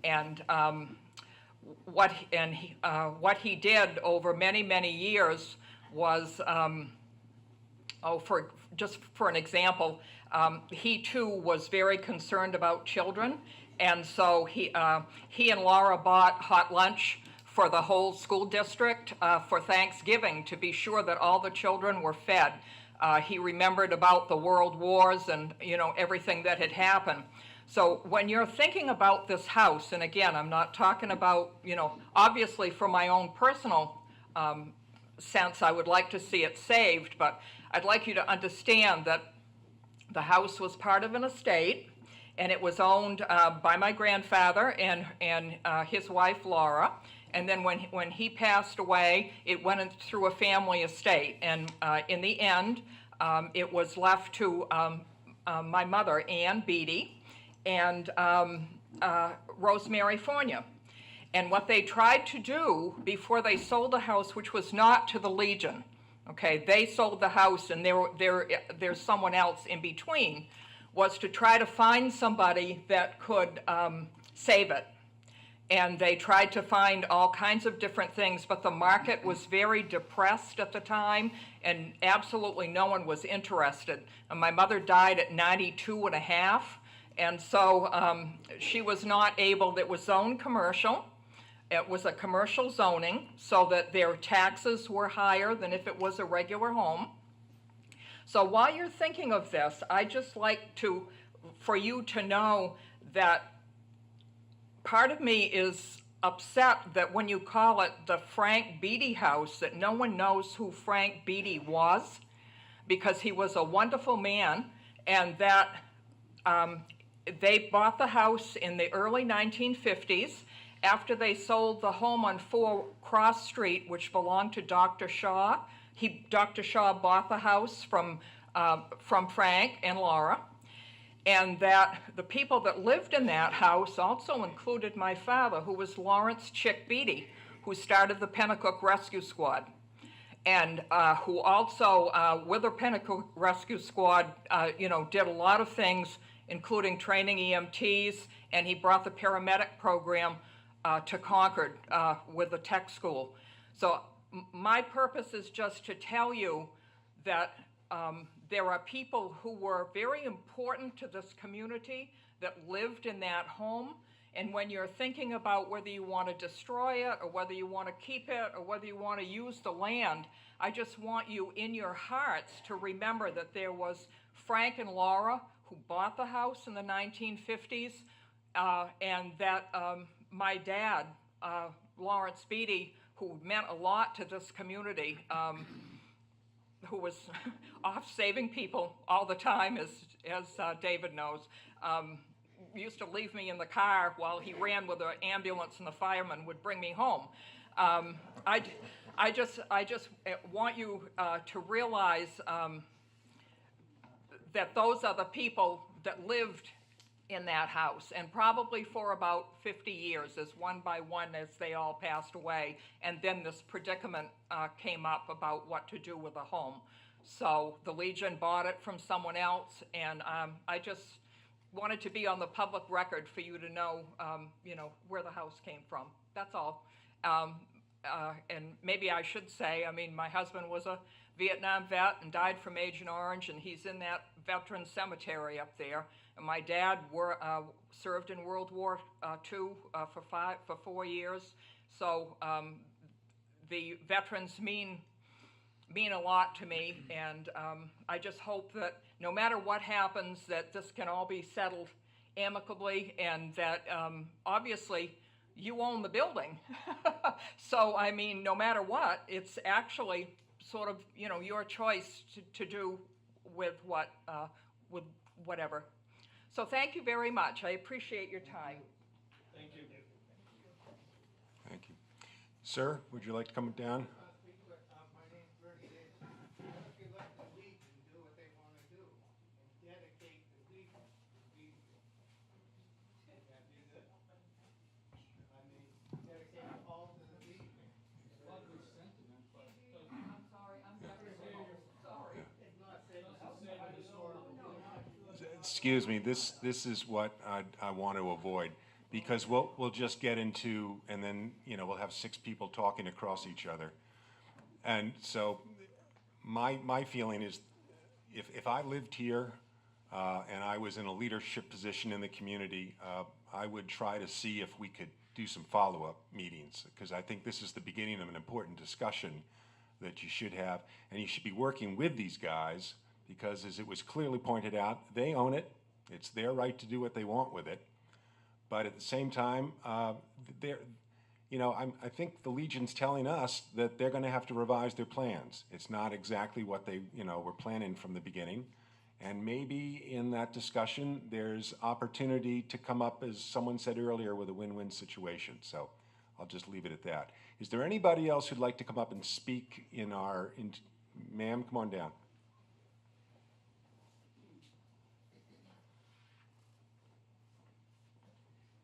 And what he did over many, many years was, just for an example, he too was very concerned about children, and so he and Laura bought hot lunch for the whole school district for Thanksgiving to be sure that all the children were fed. He remembered about the world wars and everything that had happened. So when you're thinking about this house, and again, I'm not talking about, obviously for my own personal sense, I would like to see it saved, but I'd like you to understand that the house was part of an estate, and it was owned by my grandfather and his wife, Laura. And then when he passed away, it went through a family estate. And in the end, it was left to my mother, Ann Beede, and Rosemary Fournier. And what they tried to do before they sold the house, which was not to the Legion, okay, they sold the house and there's someone else in between, was to try to find somebody that could save it. And they tried to find all kinds of different things, but the market was very depressed at the time, and absolutely no one was interested. And my mother died at 92 and a half, and so she was not able. It was zoned commercial. It was a commercial zoning, so that their taxes were higher than if it was a regular home. So while you're thinking of this, I just like for you to know that part of me is upset that when you call it the Frank Beede House, that no one knows who Frank Beede was, because he was a wonderful man, and that they bought the house in the early 1950s after they sold the home on 4 Cross Street, which belonged to Dr. Shaw. Dr. Shaw bought the house from Frank and Laura. and that the people that lived in that house also included my father, who was Lawrence Chick Beede, who started the Penacook Rescue Squad, and who also, with the Penacook Rescue Squad, did a lot of things, including training EMTs, and he brought the paramedic program to Concord with the tech school. So my purpose is just to tell you that there are people who were very important to this community that lived in that home. And when you're thinking about whether you want to destroy it or whether you want to keep it or whether you want to use the land, I just want you in your hearts to remember that there was Frank and Laura who bought the house in the 1950s, and that my dad, Lawrence Beede, who meant a lot to this community, who was off saving people all the time, as David knows, used to leave me in the car while he ran with the ambulance and the fireman would bring me home. I just want you to realize that those are the people that lived in that house, and probably for about 50 years, as one by one as they all passed away, and then this predicament came up about what to do with the home. So the Legion bought it from someone else, and I just wanted to be on the public record for you to know, where the house came from. That's all. And maybe I should say, my husband was a Vietnam vet and died from Agent Orange, and he's in that veteran cemetery up there. And my dad served in World War II for 4 years. So the veterans mean a lot to me, and I just hope that no matter what happens, that this can all be settled amicably, and that obviously you own the building. So, no matter what, it's actually sort of, your choice to do with with whatever. So thank you very much. I appreciate your time. Thank you. Thank you. Sir, would you like to come down? My name's Bernie Davis. If you let the Legion do what they want to do and dedicate the Legion, dedicate it all to the Legion. Lovely sentiment, but it doesn't. I'm sorry, I'm sorry. It's not safe to say the historical. Excuse me, this is what I want to avoid, because we'll just get into, and then, we'll have 6 people talking across each other. And so my feeling is, if I lived here and I was in a leadership position in the community, I would try to see if we could do some follow-up meetings, because I think this is the beginning of an important discussion that you should have, and you should be working with these guys, because as it was clearly pointed out, they own it. It's their right to do what they want with it. But at the same time, I think the Legion's telling us that they're going to have to revise their plans. It's not exactly what they, were planning from the beginning. And maybe in that discussion, there's opportunity to come up, as someone said earlier, with a win-win situation. So I'll just leave it at that. Is there anybody else who'd like to come up and speak ma'am, come on down.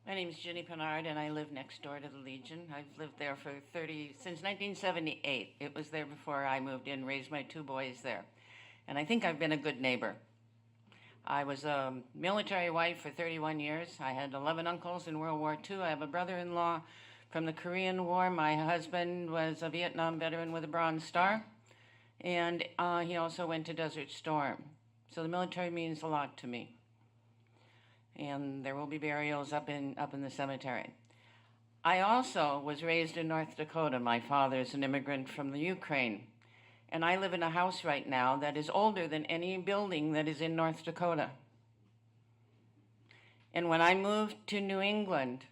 My name is Jenny Pennard, and I live next door to the Legion. I've lived there since 1978. It was there before I moved in, raised my 2 boys there. And I think I've been a good neighbor. I was a military wife for 31 years. I had 11 uncles in World War II. I have a brother-in-law from the Korean War. My husband was a Vietnam veteran with a Bronze Star, and he also went to Desert Storm. So the military means a lot to me. And there will be burials up in the cemetery. I also was raised in North Dakota. My father's an immigrant from the Ukraine. And I live in a house right now that is older than any building that is in North Dakota. And when I moved to New England,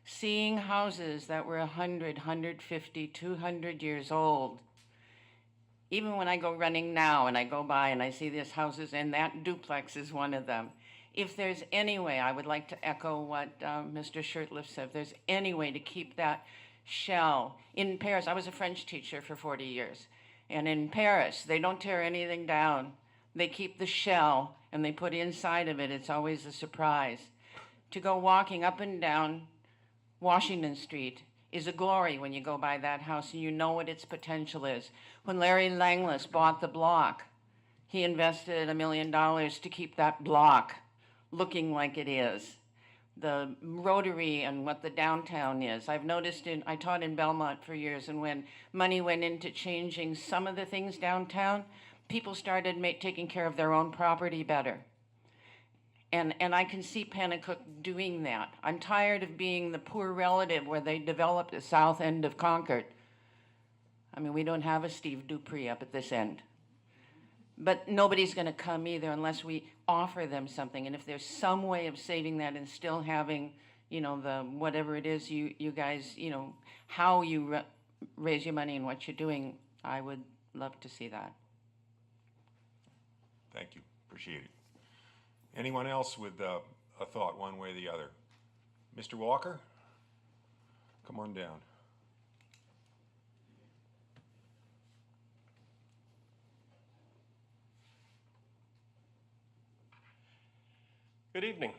seeing houses that were 100, 150, 200 years old, even when I go running now and I go by and I see these houses, and that duplex is one of them, if there's any way, I would like to echo what Mr. Shirtliff said, if there's any way to keep that shell. In Paris, I was a French teacher for 40 years, and in Paris, they don't tear anything down. They keep the shell and they put inside of it, it's always a surprise. To go walking up and down Washington Street is a glory when you go by that house and you know what its potential is. When Larry Langless bought the block, he invested $1 million to keep that block looking like it is. The Rotary and what the downtown is. I've noticed I taught in Belmont for years, and when money went into changing some of the things downtown, people started taking care of their own property better. And I can see Penacook doing that. I'm tired of being the poor relative where they developed the south end of Concord. I mean, we don't have a Steve Dupree up at this end. But nobody's going to come either unless we offer them something. And if there's some way of saving that and still having, you know, the whatever it is you guys, you know, how you raise your money and what you're doing, I would love to see that. Thank you. Appreciate it. Anyone else with a thought one way or the other? Mr. Walker? Come on down. Good evening.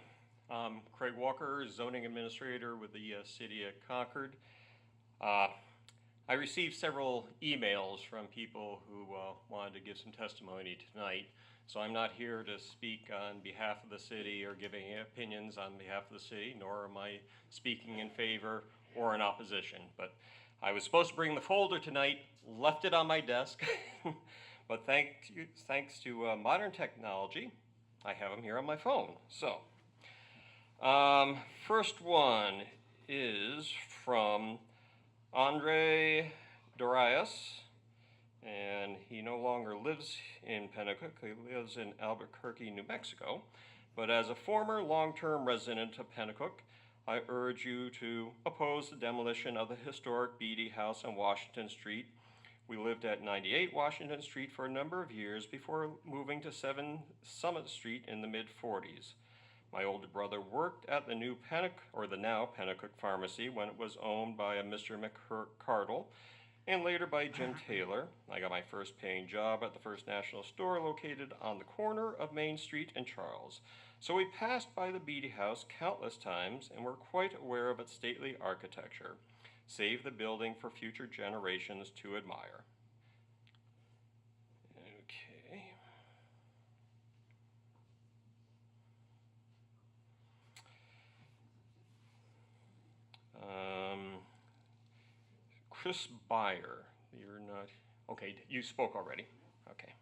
I'm Craig Walker, zoning administrator with the city of Concord. I received several emails from people who wanted to give some testimony tonight. So I'm not here to speak on behalf of the city or giving opinions on behalf of the city, nor am I speaking in favor or in opposition. But I was supposed to bring the folder tonight, left it on my desk, but thanks to modern technology, I have them here on my phone. So, first one is from Andre Dorias, and he no longer lives in Penacook. He lives in Albuquerque, New Mexico. But as a former long-term resident of Penacook, I urge you to oppose the demolition of the historic Beede House on Washington Street. We lived at 98 Washington Street for a number of years before moving to 7 Summit Street in the mid-40s. My older brother worked at the now Penacook Pharmacy when it was owned by a Mr. McCardle, and later by Jim Taylor. I got my first paying job at the First National Store located on the corner of Main Street and Charles. So we passed by the Beede House countless times and were quite aware of its stately architecture. Save the building for future generations to admire. Okay. Chris Byer, you're not, okay, you spoke already, okay.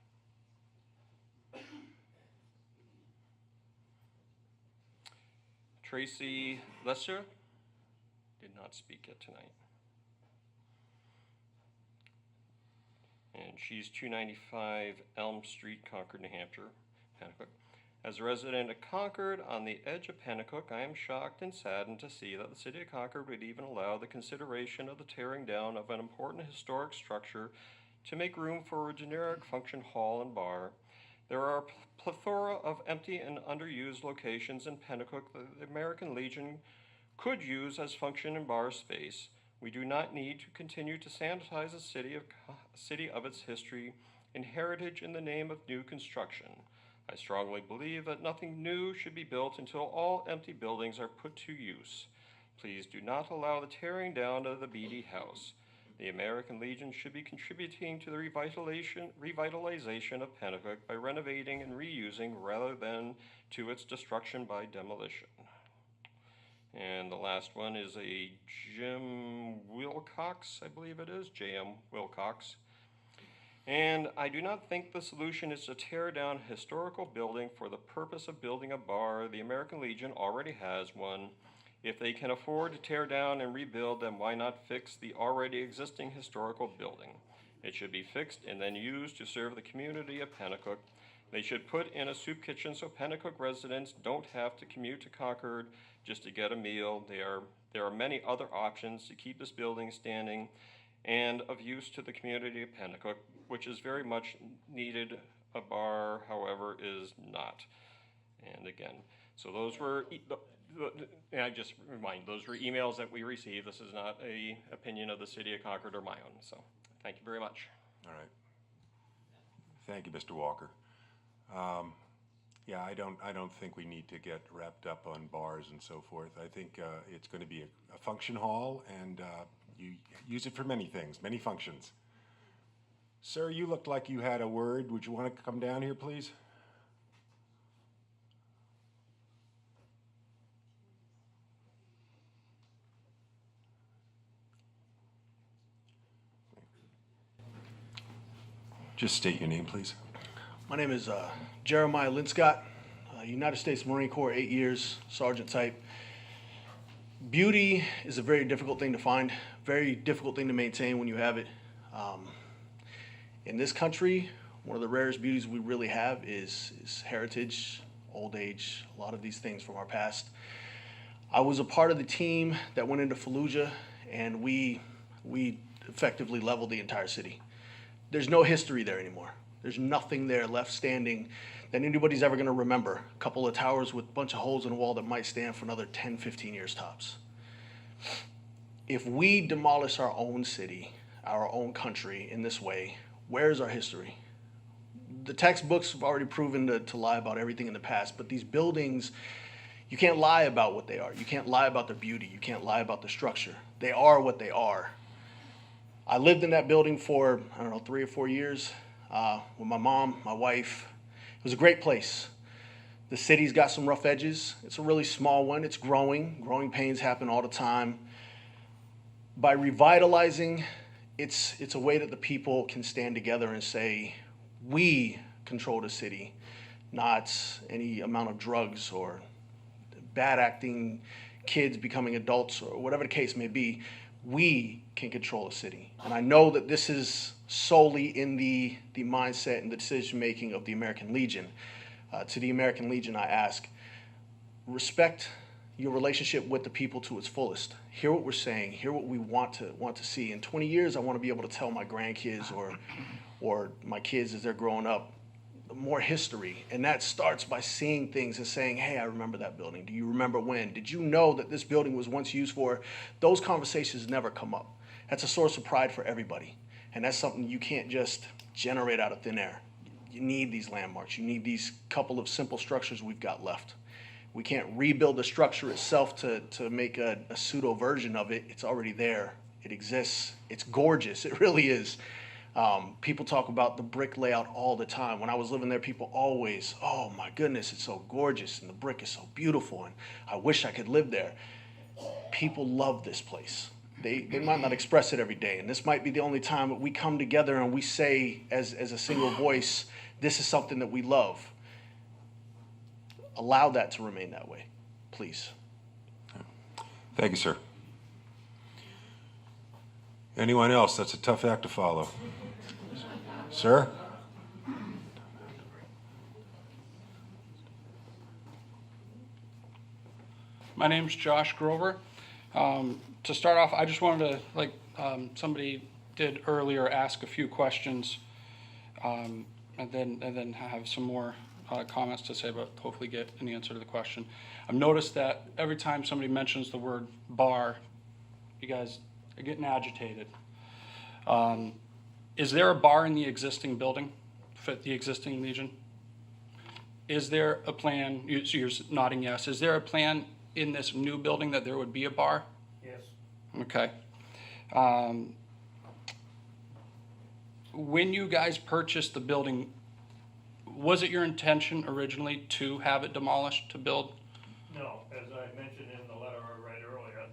Tracy Lesser did not speak yet tonight. And she's 295 Elm Street, Concord, New Hampshire, Penacook. As a resident of Concord, on the edge of Penacook, I am shocked and saddened to see that the city of Concord would even allow the consideration of the tearing down of an important historic structure to make room for a generic function hall and bar. There are a plethora of empty and underused locations in Penacook that the American Legion could use as function and bar space. We do not need to continue to sanitize a city of its history and heritage in the name of new construction. I strongly believe that nothing new should be built until all empty buildings are put to use. Please do not allow the tearing down of the Beede House. The American Legion should be contributing to the revitalization of Penacook by renovating and reusing rather than to its destruction by demolition. And the last one is a Jim Wilcox, I believe it is, J.M. Wilcox. And I do not think the solution is to tear down a historical building for the purpose of building a bar. The American Legion already has one. If they can afford to tear down and rebuild, then why not fix the already existing historical building? It should be fixed and then used to serve the community of Penacook. They should put in a soup kitchen so Penacook residents don't have to commute to Concord just to get a meal. There are many other options to keep this building standing and of use to the community of Penacook, which is very much needed. A bar, however, is not. And again, so those were, I just remind, those were emails that we received. This is not an opinion of the city of Concord or my own. So thank you very much. All right. Thank you, Mr. Walker. Yeah, I don't think we need to get wrapped up on bars and so forth. I think it's going to be a function hall, and you use it for many things, many functions. Sir, you looked like you had a word. Would you want to come down here, please? Just state your name, please. My name is Jeremiah Linscott, United States Marine Corps, 8 years, sergeant type. Beauty is a very difficult thing to find, very difficult thing to maintain when you have it. In this country, one of the rarest beauties we really have is heritage, old age, a lot of these things from our past. I was a part of the team that went into Fallujah, and we effectively leveled the entire city. There's no history there anymore. There's nothing there left standing that anybody's ever going to remember. A couple of towers with a bunch of holes in the wall that might stand for another 10, 15 years tops. If we demolish our own city, our own country in this way, where's our history? The textbooks have already proven to lie about everything in the past, but these buildings, you can't lie about what they are. You can't lie about their beauty. You can't lie about the structure. They are what they are. I lived in that building for, 3 or 4 years with my mom, my wife. It was a great place. The city's got some rough edges. It's a really small one. It's growing. Growing pains happen all the time. By revitalizing, it's a way that the people can stand together and say, we control the city, not any amount of drugs or bad acting kids becoming adults or whatever the case may be. We can control the city. And I know that this is solely in the mindset and the decision making of the American Legion. To the American Legion, I ask, respect your relationship with the people to its fullest. Hear what we're saying, hear what we want to see. In 20 years, I want to be able to tell my grandkids or my kids as they're growing up more history. And that starts by seeing things and saying, hey, I remember that building. Do you remember when? Did you know that this building was once used for? Those conversations never come up. That's a source of pride for everybody. And that's something you can't just generate out of thin air. You need these landmarks. You need these couple of simple structures we've got left. We can't rebuild the structure itself to make a pseudo version of it. It's already there. It exists. It's gorgeous. It really is. People talk about the brick layout all the time. When I was living there, people always, oh my goodness, it's so gorgeous and the brick is so beautiful and I wish I could live there. People love this place. They might not express it every day, and this might be the only time that we come together and we say as a single voice, this is something that we love. Allow that to remain that way, please. Thank you, sir. Anyone else? That's a tough act to follow. Sir? My name's Josh Grover. To start off, I just wanted to, like somebody did earlier, ask a few questions, and then have some more comments to say, but hopefully get an answer to the question. I've noticed that every time somebody mentions the word bar, you guys are getting agitated. Is there a bar in the existing building, the existing Legion? Is there a plan, so you're nodding yes, is there a plan in this new building that there would be a bar? Yes. Okay. When you guys purchased the building, was it your intention originally to have it demolished to build? No, as I mentioned in the letter I read earlier,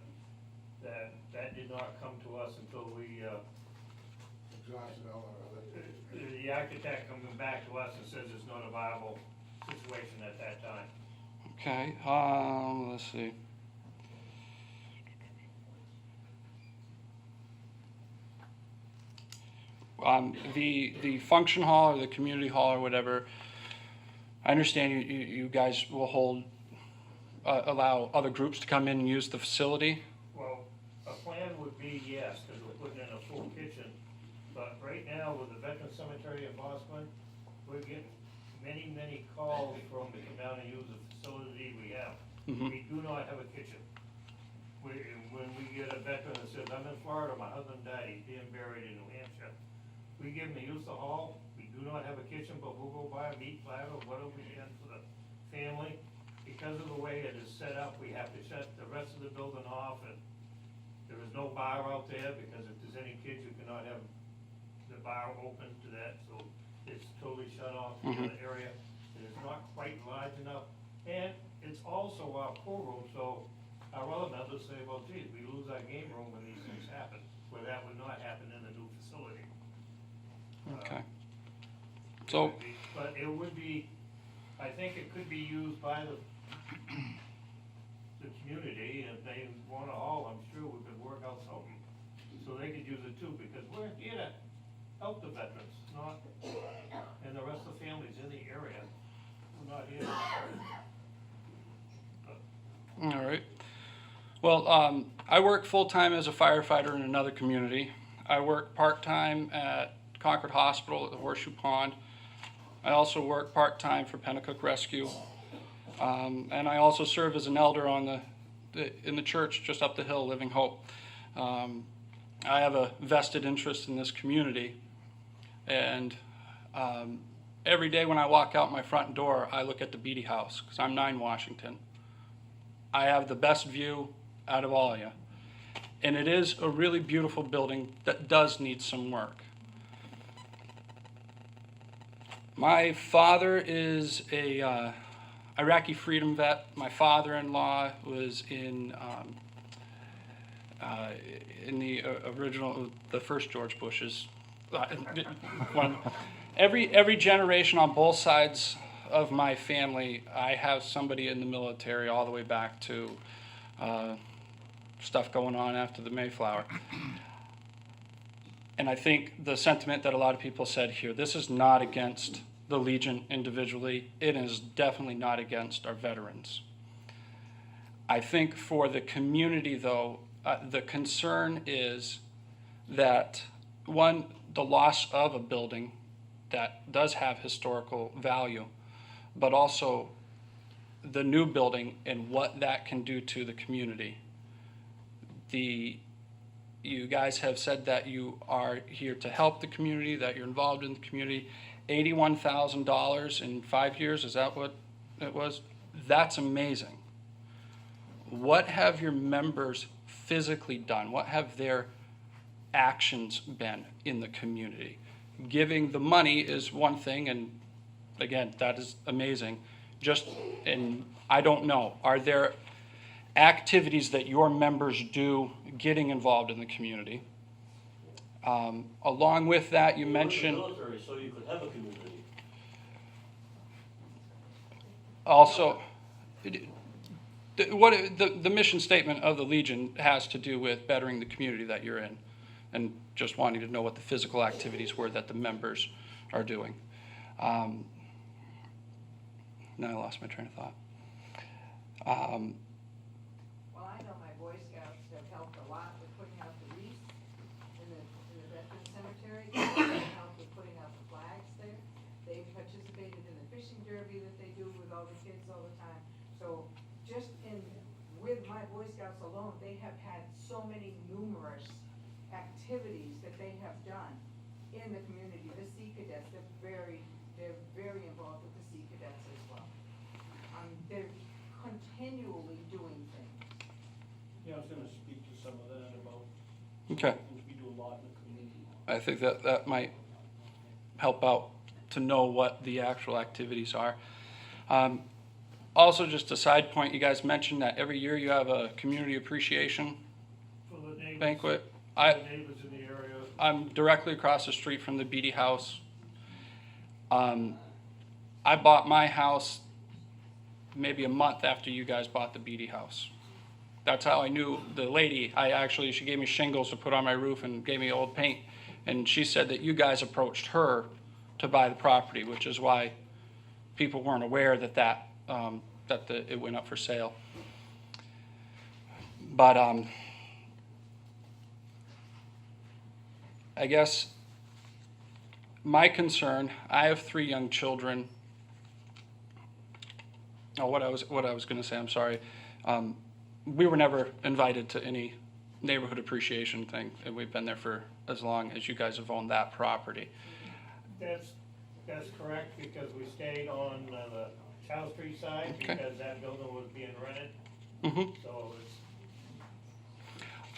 that did not come to us until we, Exhausted all our other. the architect coming back to us and says it's not a viable situation at that time. Okay, let's see. The function hall or the community hall or whatever, I understand you guys will allow other groups to come in and use the facility. Well, a plan would be yes, because we're putting in a full kitchen, but right now with the Veteran Cemetery in Boston, we're getting many calls from to come down and use the facility we have. Mhm. We do not have a kitchen. When we get a veteran that says, I'm in Florida, my husband died, he's being buried in New Hampshire, we give them the use of hall. We do not have a kitchen, but we'll go buy a meat platter or whatever we can for the family. Because of the way it is set up, we have to shut the rest of the building off, and there is no bar out there, because if there's any kids, you cannot have the bar open to that, so it's totally shut off to the area. It is not quite large enough, and it's also our pool room, so our other members say, well, geez, we lose our game room when these things happen, where that would not happen in the new facility. Okay. So, But it would be, I think it could be used by the community, and if they want a hall, I'm sure we could work out something, so they could use it too, because we're here to help the veterans, not, and the rest of the families in the area. We're not here to. all right. Well, I work full-time as a firefighter in another community. I work part-time at Concord Hospital at the Horseshoe Pond. I also work part-time for Penacook Rescue. And I also serve as an elder on in the church just up the hill, Living Hope. I have a vested interest in this community. And every day when I walk out my front door, I look at the Beede House, because I'm 9 Washington. I have the best view out of all of you. And it is a really beautiful building that does need some work. My father is a Iraqi freedom vet. My father-in-law was in the original, the first George Bush's. Every generation on both sides of my family, I have somebody in the military, all the way back to stuff going on after the Mayflower. And I think the sentiment that a lot of people said here, this is not against the Legion individually. It is definitely not against our veterans. I think for the community, though, the concern is that, one, the loss of a building that does have historical value, but also the new building and what that can do to the community. You guys have said that you are here to help the community, that you're involved in the community. $81,000 in 5 years, is that what it was? That's amazing. What have your members physically done? What have their actions been in the community? Giving the money is one thing, and again, that is amazing. And I don't know, are there activities that your members do getting involved in the community? Along with that, you mentioned military, so you could have a community. also the mission statement of the Legion has to do with bettering the community that you're in, and just wanting to know what the physical activities were that the members are doing. Now I lost my train of thought. Well, I know my Boy Scouts have helped a lot with putting out the wreaths in the veteran cemetery. They've helped with putting out the flags there. They've participated in the fishing derby that they do with all the kids all the time. So just with my Boy Scouts alone, they have had so many numerous activities that they have done in the community. The Sea Cadets, they're very involved with the Sea Cadets as well. They're continually doing things. Yeah, I was gonna speak to some of that about. Okay. Things we do a lot in the community. I think that might help out to know what the actual activities are. Also, just a side point, you guys mentioned that every year you have a community appreciation For the neighbors. banquet. The neighbors in the area. I'm directly across the street from the Beede House. I bought my house maybe a month after you guys bought the Beede House. That's how I knew the lady. She gave me shingles to put on my roof and gave me old paint. And she said that you guys approached her to buy the property, which is why people weren't aware that it went up for sale. But I guess my concern, I have 3 young children. Oh, what I was going to say, I'm sorry. We were never invited to any neighborhood appreciation thing, and we've been there for as long as you guys have owned that property. That's correct, because we stayed on the South Street side, Okay. because that building was being rented, Mhm. so it's.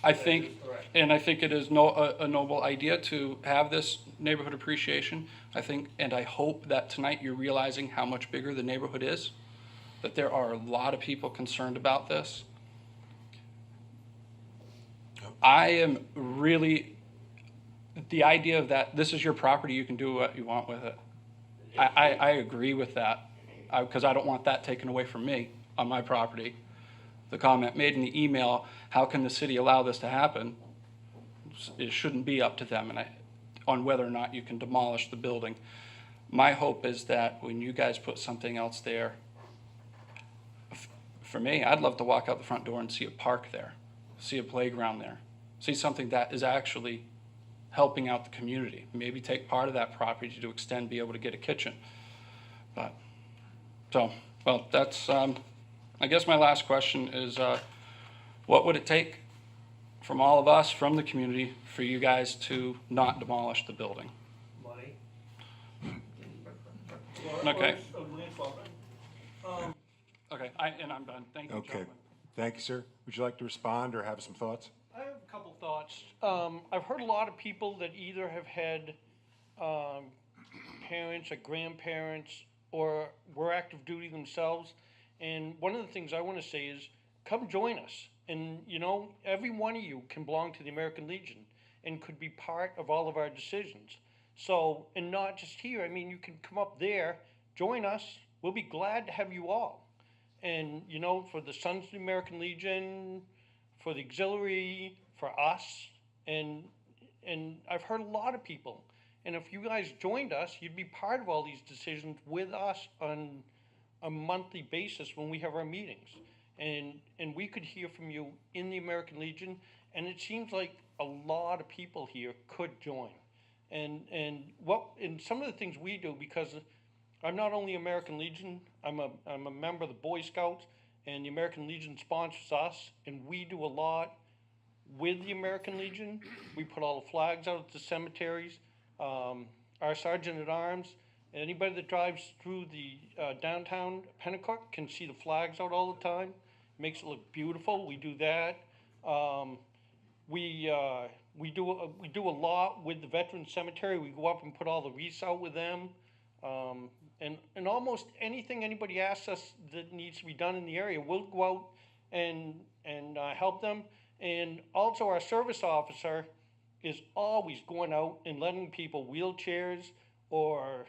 I that think, is correct. and I think it is a noble idea to have this neighborhood appreciation. I think, and I hope that tonight you're realizing how much bigger the neighborhood is, that there are a lot of people concerned about this. I am really, the idea of that, this is your property, you can do what you want with it. I agree with that, because I don't want that taken away from me on my property. The comment made in the email, how can the city allow this to happen? It shouldn't be up to them on whether or not you can demolish the building. My hope is that when you guys put something else there, for me, I'd love to walk out the front door and see a park there, see a playground there, see something that is actually helping out the community. Maybe take part of that property to extend, be able to get a kitchen. But, so, well, that's, I guess my last question is, what would it take from all of us, from the community, for you guys to not demolish the building? Money. Okay. Okay, and I'm done. Thank you, Okay, gentlemen. thank you, sir. Would you like to respond or have some thoughts? I have a couple thoughts. I've heard a lot of people that either have had parents or grandparents or were active duty themselves. And one of the things I want to say is, come join us. And, you know, every one of you can belong to the American Legion and could be part of all of our decisions. So, and not just here, I mean, you can come up there, join us. We'll be glad to have you all. And, you know, for the Sons of the American Legion, for the auxiliary, for us, and I've heard a lot of people. And if you guys joined us, you'd be part of all these decisions with us on a monthly basis when we have our meetings. And we could hear from you in the American Legion, and it seems like a lot of people here could join. And some of the things we do, because I'm not only American Legion, I'm a member of the Boy Scouts, and the American Legion sponsors us, and we do a lot with the American Legion. We put all the flags out at the cemeteries. Our Sergeant at Arms, anybody that drives through the downtown Penacook can see the flags out all the time. Makes it look beautiful. We do that. We do a lot with the Veterans Cemetery. We go up and put all the wreaths out with them. And almost anything anybody asks us that needs to be done in the area, we'll go out and help them. And also our service officer is always going out and letting people wheelchairs or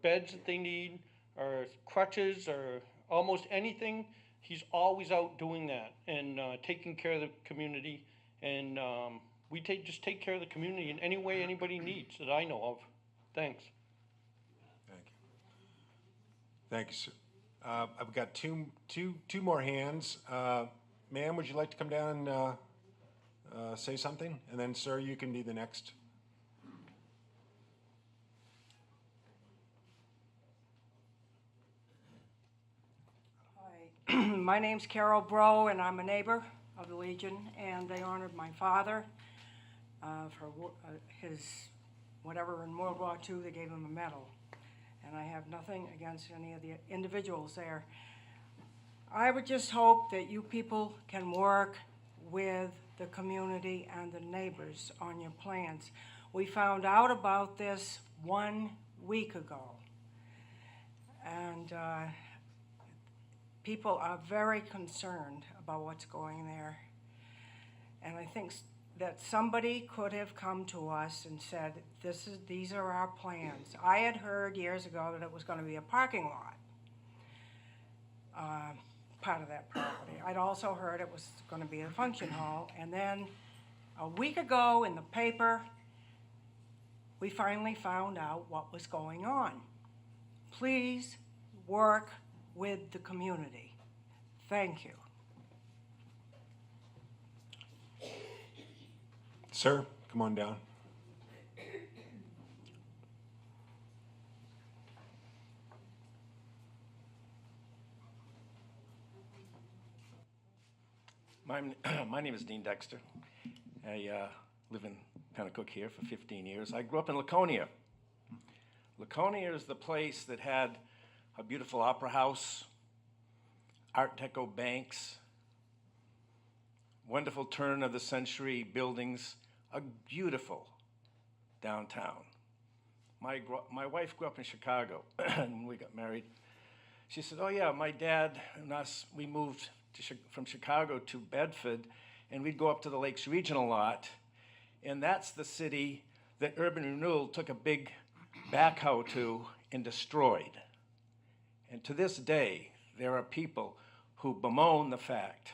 beds that they need, or crutches, or almost anything. He's always out doing that and taking care of the community. And we just take care of the community in any way anybody needs that I know of. Thanks. Thank you, sir. I've got two more hands. Ma'am, would you like to come down and say something? And then, sir, you can be the next. Hi, my name's Carol Bro, and I'm a neighbor of the Legion, and they honored my father for his whatever in World War II. They gave him a medal. And I have nothing against any of the individuals there. I would just hope that you people can work with the community and the neighbors on your plans. We found out about this 1 week ago. And people are very concerned about what's going there. And I think that somebody could have come to us and said, these are our plans. I had heard years ago that it was going to be a parking lot, part of that property. I'd also heard it was going to be a function hall. And then a week ago in the paper, we finally found out what was going on. Please work with the community. Thank you. Sir, come on down. My name is Dean Dexter. I live in Penacook here for 15 years. I grew up in Laconia. Laconia is the place that had a beautiful opera house, Art Deco banks, wonderful turn of the century buildings, a beautiful downtown. My wife grew up in Chicago, and when we got married, she said, oh yeah, my dad and us, we moved from Chicago to Bedford, and we'd go up to the Lakes Region a lot, and that's the city that urban renewal took a big backhoe to and destroyed. And to this day, there are people who bemoan the fact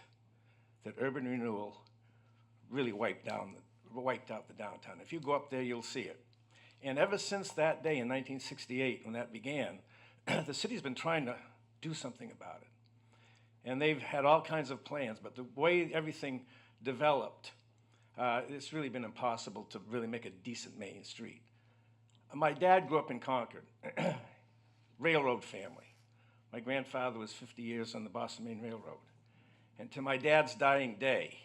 that urban renewal really wiped out the downtown. If you go up there, you'll see it. And ever since that day in 1968, when that began, the city's been trying to do something about it. And they've had all kinds of plans, but the way everything developed, it's really been impossible to really make a decent main street. My dad grew up in Concord, railroad family. My grandfather was 50 years on the Boston Main Railroad. And to my dad's dying day,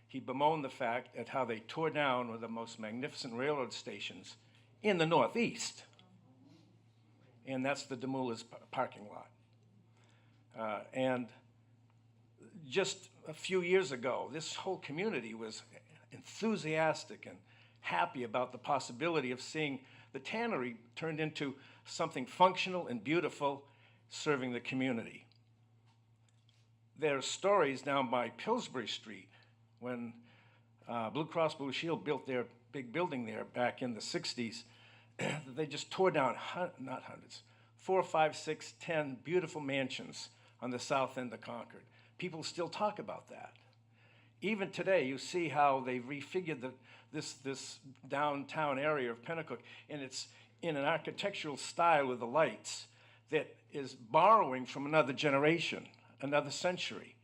he bemoaned the fact at how they tore down one of the most magnificent railroad stations in the Northeast. And that's the Demoulas parking lot. And just a few years ago, this whole community was enthusiastic and happy about the possibility of seeing the tannery turned into something functional and beautiful, serving the community. There are stories down by Pillsbury Street when Blue Cross Blue Shield built their big building there back in the 60s. They just tore down, not hundreds, 4, 5, 6, 10 beautiful mansions on the south end of Concord. People still talk about that. Even today, you see how they've refigured this downtown area of Penacook, and it's in an architectural style with the lights that is borrowing from another generation, another century.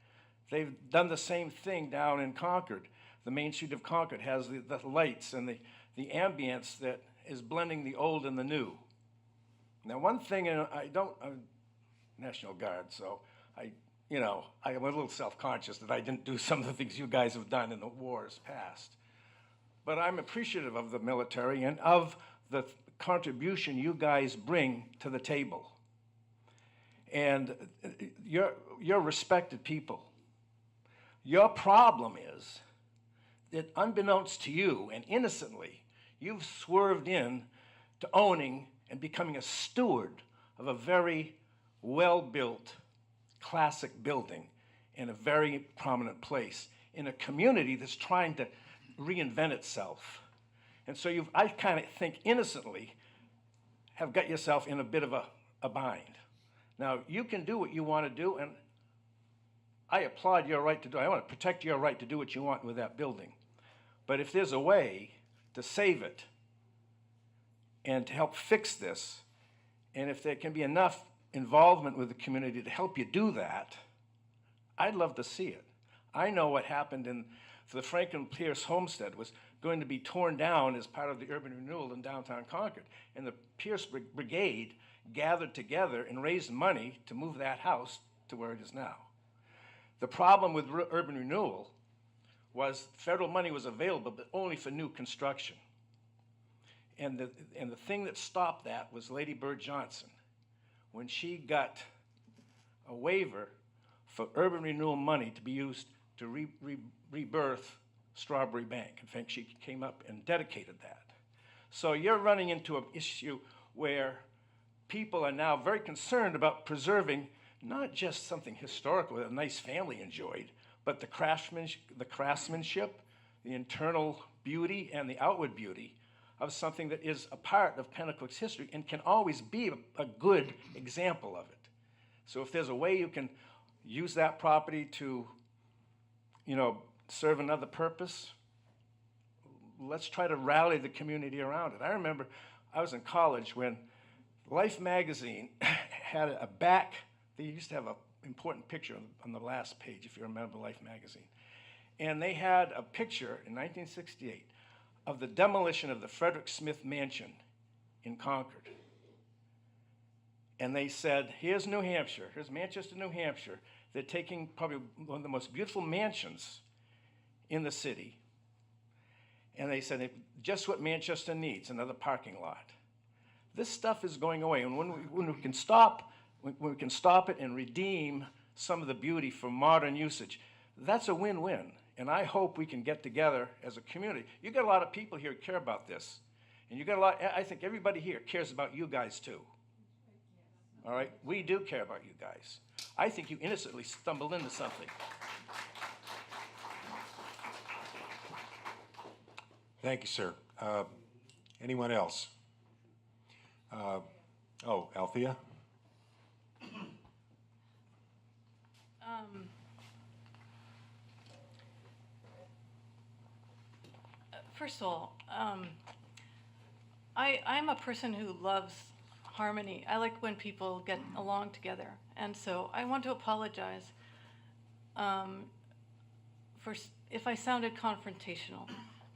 They've done the same thing down in Concord. The main street of Concord has the lights and the ambience that is blending the old and the new. Now, one thing, and I'm National Guard, so I'm a little self-conscious that I didn't do some of the things you guys have done in the wars past. But I'm appreciative of the military and of the contribution you guys bring to the table. And you're respected people. Your problem is that unbeknownst to you and innocently, you've swerved in to owning and becoming a steward of a very well-built classic building in a very prominent place in a community that's trying to reinvent itself. And so I kind of think innocently have got yourself in a bit of a bind. Now, you can do what you want to do, and I applaud your right to do it. I want to protect your right to do what you want with that building. But if there's a way to save it and to help fix this, and if there can be enough involvement with the community to help you do that, I'd love to see it. I know what happened for the Franklin Pierce homestead was going to be torn down as part of the urban renewal in downtown Concord. And the Pierce Brigade gathered together and raised money to move that house to where it is now. The problem with urban renewal was federal money was available, but only for new construction. And the thing that stopped that was Lady Bird Johnson. When she got a waiver for urban renewal money to be used to rebirth Strawberry Bank. In fact, she came up and dedicated that. So you're running into an issue where people are now very concerned about preserving not just something historical that a nice family enjoyed, but the craftsmanship, the internal beauty, and the outward beauty of something that is a part of Penacook's history and can always be a good example of it. So if there's a way you can use that property to, serve another purpose, let's try to rally the community around it. I remember I was in college when Life magazine had a back, they used to have an important picture on the last page, if you remember Life magazine. And they had a picture in 1968 of the demolition of the Frederick Smith Mansion in Concord. And they said, here's New Hampshire, here's Manchester, New Hampshire. They're taking probably one of the most beautiful mansions in the city. And they said, just what Manchester needs, another parking lot. This stuff is going away, and when we can stop it and redeem some of the beauty for modern usage, that's a win-win. And I hope we can get together as a community. You got a lot of people here who care about this, and you got a lot. I think everybody here cares about you guys too. All right, we do care about you guys. I think you innocently stumbled into something. Thank you, sir. Anyone else? Althea? First of all, I'm a person who loves harmony. I like when people get along together. And so I want to apologize for if I sounded confrontational.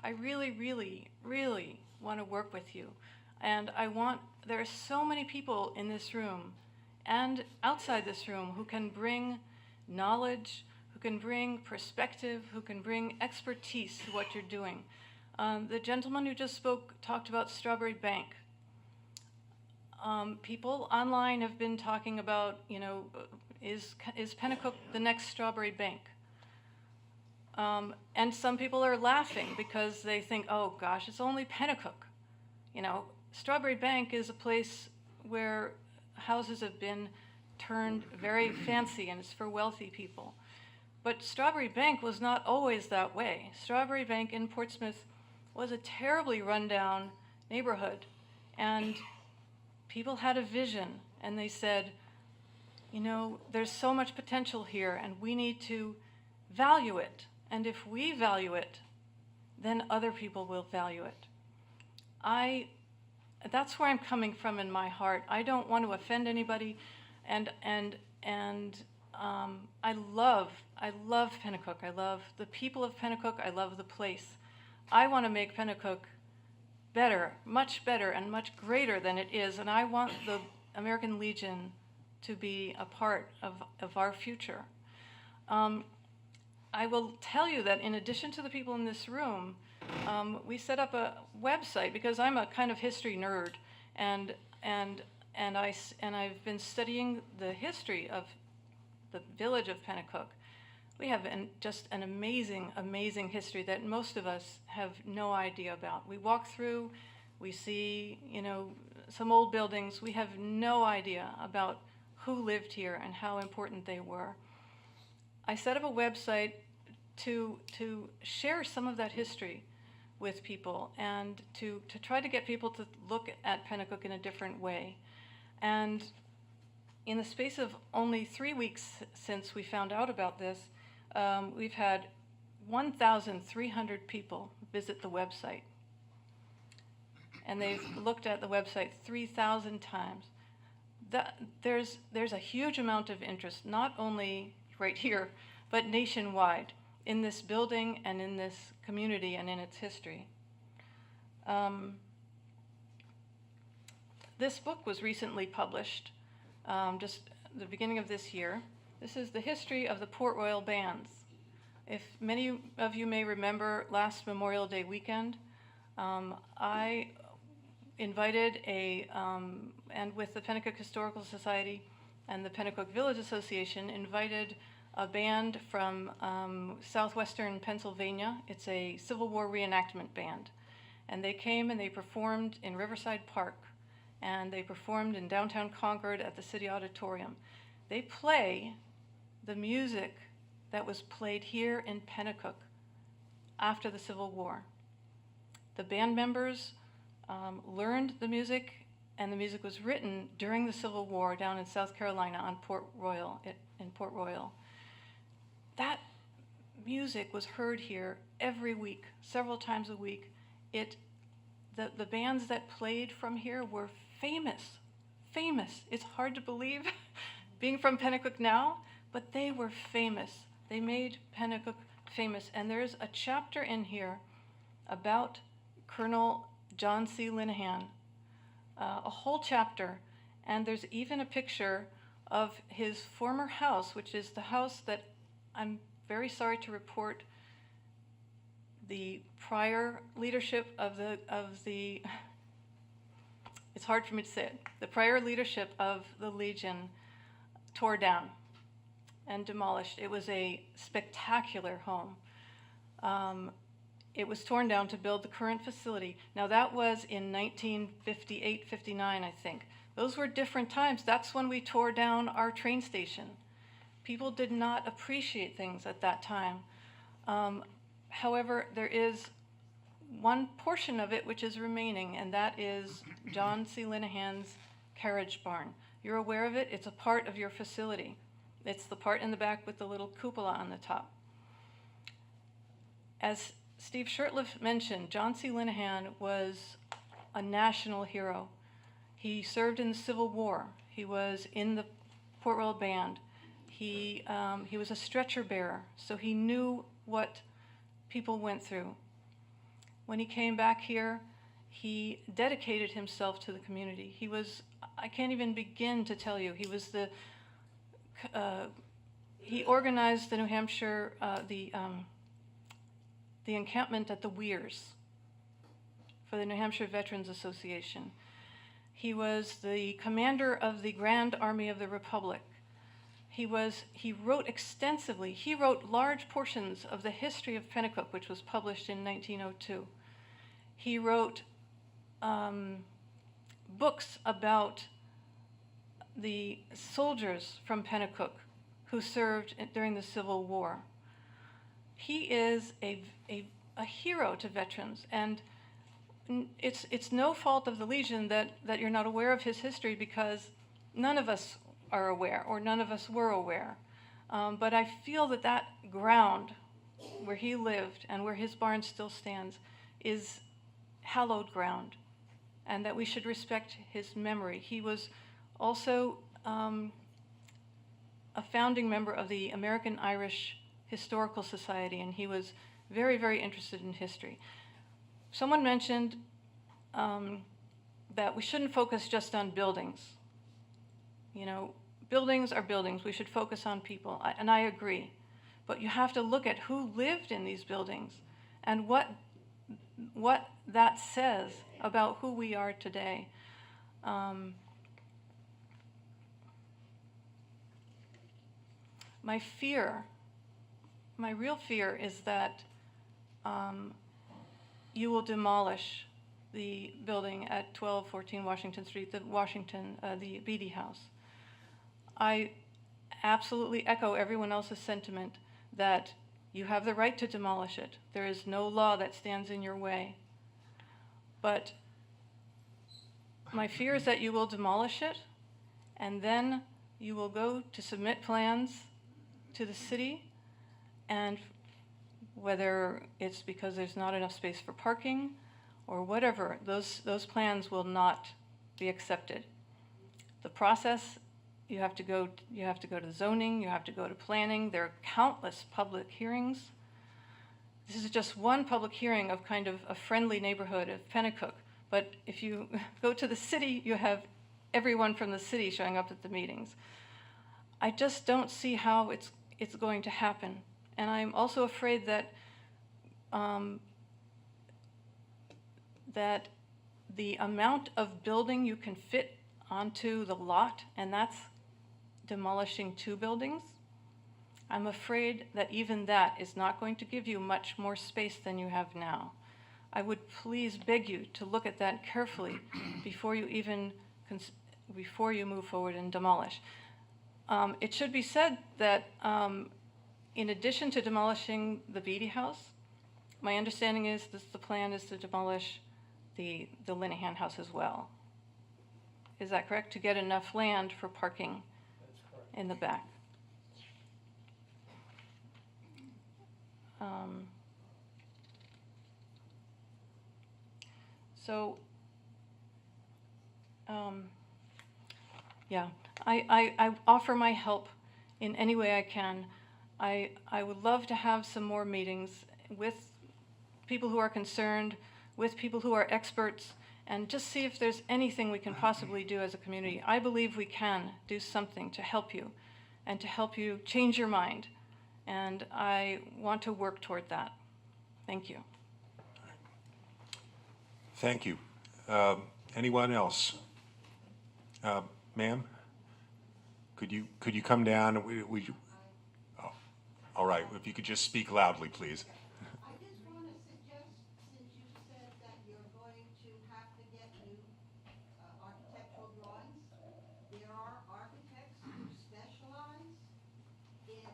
I really, really, really want to work with you. And there are so many people in this room and outside this room who can bring knowledge, who can bring perspective, who can bring expertise to what you're doing. The gentleman who just spoke talked about Strawberry Bank. People online have been talking about, is Penacook the next Strawberry Bank? And some people are laughing because they think, oh gosh, it's only Penacook. Strawberry Bank is a place where houses have been turned very fancy and it's for wealthy people. But Strawberry Bank was not always that way. Strawberry Bank in Portsmouth was a terribly rundown neighborhood, and people had a vision, and they said, there's so much potential here, and we need to value it. And if we value it, then other people will value it. That's where I'm coming from in my heart. I don't want to offend anybody, and I love Penacook. I love the people of Penacook. I love the place. I want to make Penacook better, much better, and much greater than it is, and I want the American Legion to be a part of our future. I will tell you that in addition to the people in this room, we set up a website because I'm a kind of history nerd, and I've been studying the history of the village of Penacook. We have just an amazing, amazing history that most of us have no idea about. We walk through, we see, some old buildings. We have no idea about who lived here and how important they were. I set up a website to share some of that history with people and to try to get people to look at Penacook in a different way. And in the space of only 3 weeks since we found out about this, we've had 1,300 people visit the website. And they've looked at the website 3,000 times. There's a huge amount of interest, not only right here, but nationwide, in this building and in this community and in its history. This book was recently published, just the beginning of this year. This is the history of the Port Royal bands. If many of you may remember last Memorial Day weekend, I invited and with the Penacook Historical Society and the Penacook Village Association, invited a band from southwestern Pennsylvania. It's a Civil War reenactment band. And they came and they performed in Riverside Park. And they performed in downtown Concord at the City Auditorium. They play the music that was played here in Penacook after the Civil War. The band members learned the music, and the music was written during the Civil War down in South Carolina on Port Royal. That music was heard here every week, several times a week. The bands that played from here were famous. It's hard to believe, being from Penacook now, but they were famous. They made Penacook famous. And there's a chapter in here about Colonel John C. Linehan, a whole chapter. And there's even a picture of his former house, which is the house that I'm very sorry to report the prior leadership of the it's hard for me to say it, the prior leadership of the Legion tore down and demolished. It was a spectacular home. It was torn down to build the current facility. Now that was in 1958, 59, I think. Those were different times. That's when we tore down our train station. People did not appreciate things at that time. However, there is one portion of it which is remaining, and that is John C. Linehan's carriage barn. You're aware of it. It's a part of your facility. It's the part in the back with the little cupola on the top. As Steve Shurtleff mentioned, John C. Linehan was a national hero. He served in the Civil War. He was in the Port Royal Band. He was a stretcher bearer, so he knew what people went through. When he came back here, he dedicated himself to the community. He was, I can't even begin to tell you, he was he organized the New Hampshire, the encampment at the Weirs for the New Hampshire Veterans Association. He was the commander of the Grand Army of the Republic. He wrote extensively. He wrote large portions of the history of Penacook, which was published in 1902. He wrote books about the soldiers from Penacook who served during the Civil War. He is a hero to veterans, and it's no fault of the Legion that you're not aware of his history, because none of us are aware, or none of us were aware. But I feel that that ground where he lived and where his barn still stands is hallowed ground, and that we should respect his memory. He was also a founding member of the American Irish Historical Society, and he was very, very interested in history. Someone mentioned that we shouldn't focus just on buildings. You know, buildings are buildings. We should focus on people, and I agree. But you have to look at who lived in these buildings and what that says about who we are today. My real fear is that you will demolish the building at 1214 Washington Street, the Beede House. I absolutely echo everyone else's sentiment that you have the right to demolish it. There is no law that stands in your way. But my fear is that you will demolish it, and then you will go to submit plans to the city, and whether it's because there's not enough space for parking or whatever, those plans will not be accepted. The process, you have to go to zoning, you have to go to planning. There are countless public hearings. This is just one public hearing of kind of a friendly neighborhood of Penacook. But if you go to the city, you have everyone from the city showing up at the meetings. I just don't see how it's going to happen. And I'm also afraid that that the amount of building you can fit onto the lot, and that's demolishing 2 buildings, I'm afraid that even that is not going to give you much more space than you have now. I would please beg you to look at that carefully before you move forward and demolish. It should be said that in addition to demolishing the Beede House, my understanding is the plan is to demolish the Linehan house as well. Is that correct? To get enough land for parking in the back. Yeah, I offer my help in any way I can. I would love to have some more meetings with people who are concerned, with people who are experts, and just see if there's anything we can possibly do as a community. I believe we can do something to help you and to help you change your mind. And I want to work toward that. Thank you. Thank you. Anyone else? Ma'am, could you come down? Oh, all right. If you could just speak loudly, please. I just want to suggest, since you said that you're going to have to get new architectural drawings, there are architects who specialize in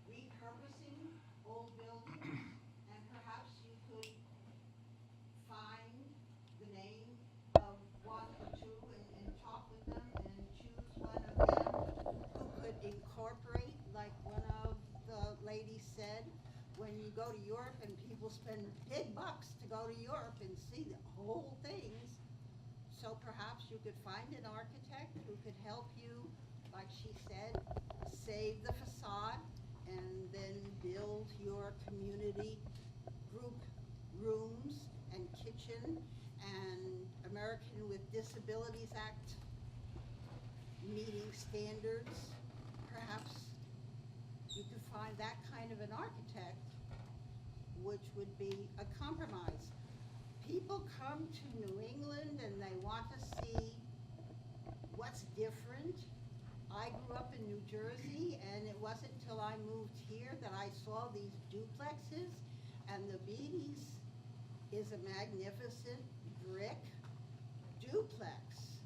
repurposing old buildings, and perhaps you could find the name of one or two and talk with them and choose one of them who could incorporate, like one of the ladies said, when you go to Europe and people spend big bucks to go to Europe and see the whole things. So perhaps you could find an architect who could help you, like she said, save the facade and then build your community group rooms and kitchen and American with Disabilities Act meeting standards. Perhaps you could find that kind of an architect, which would be a compromise. People come to New England and they want to see what's different. I grew up in New Jersey, and it wasn't until I moved here that I saw these duplexes, and the Beede's is a magnificent brick duplex.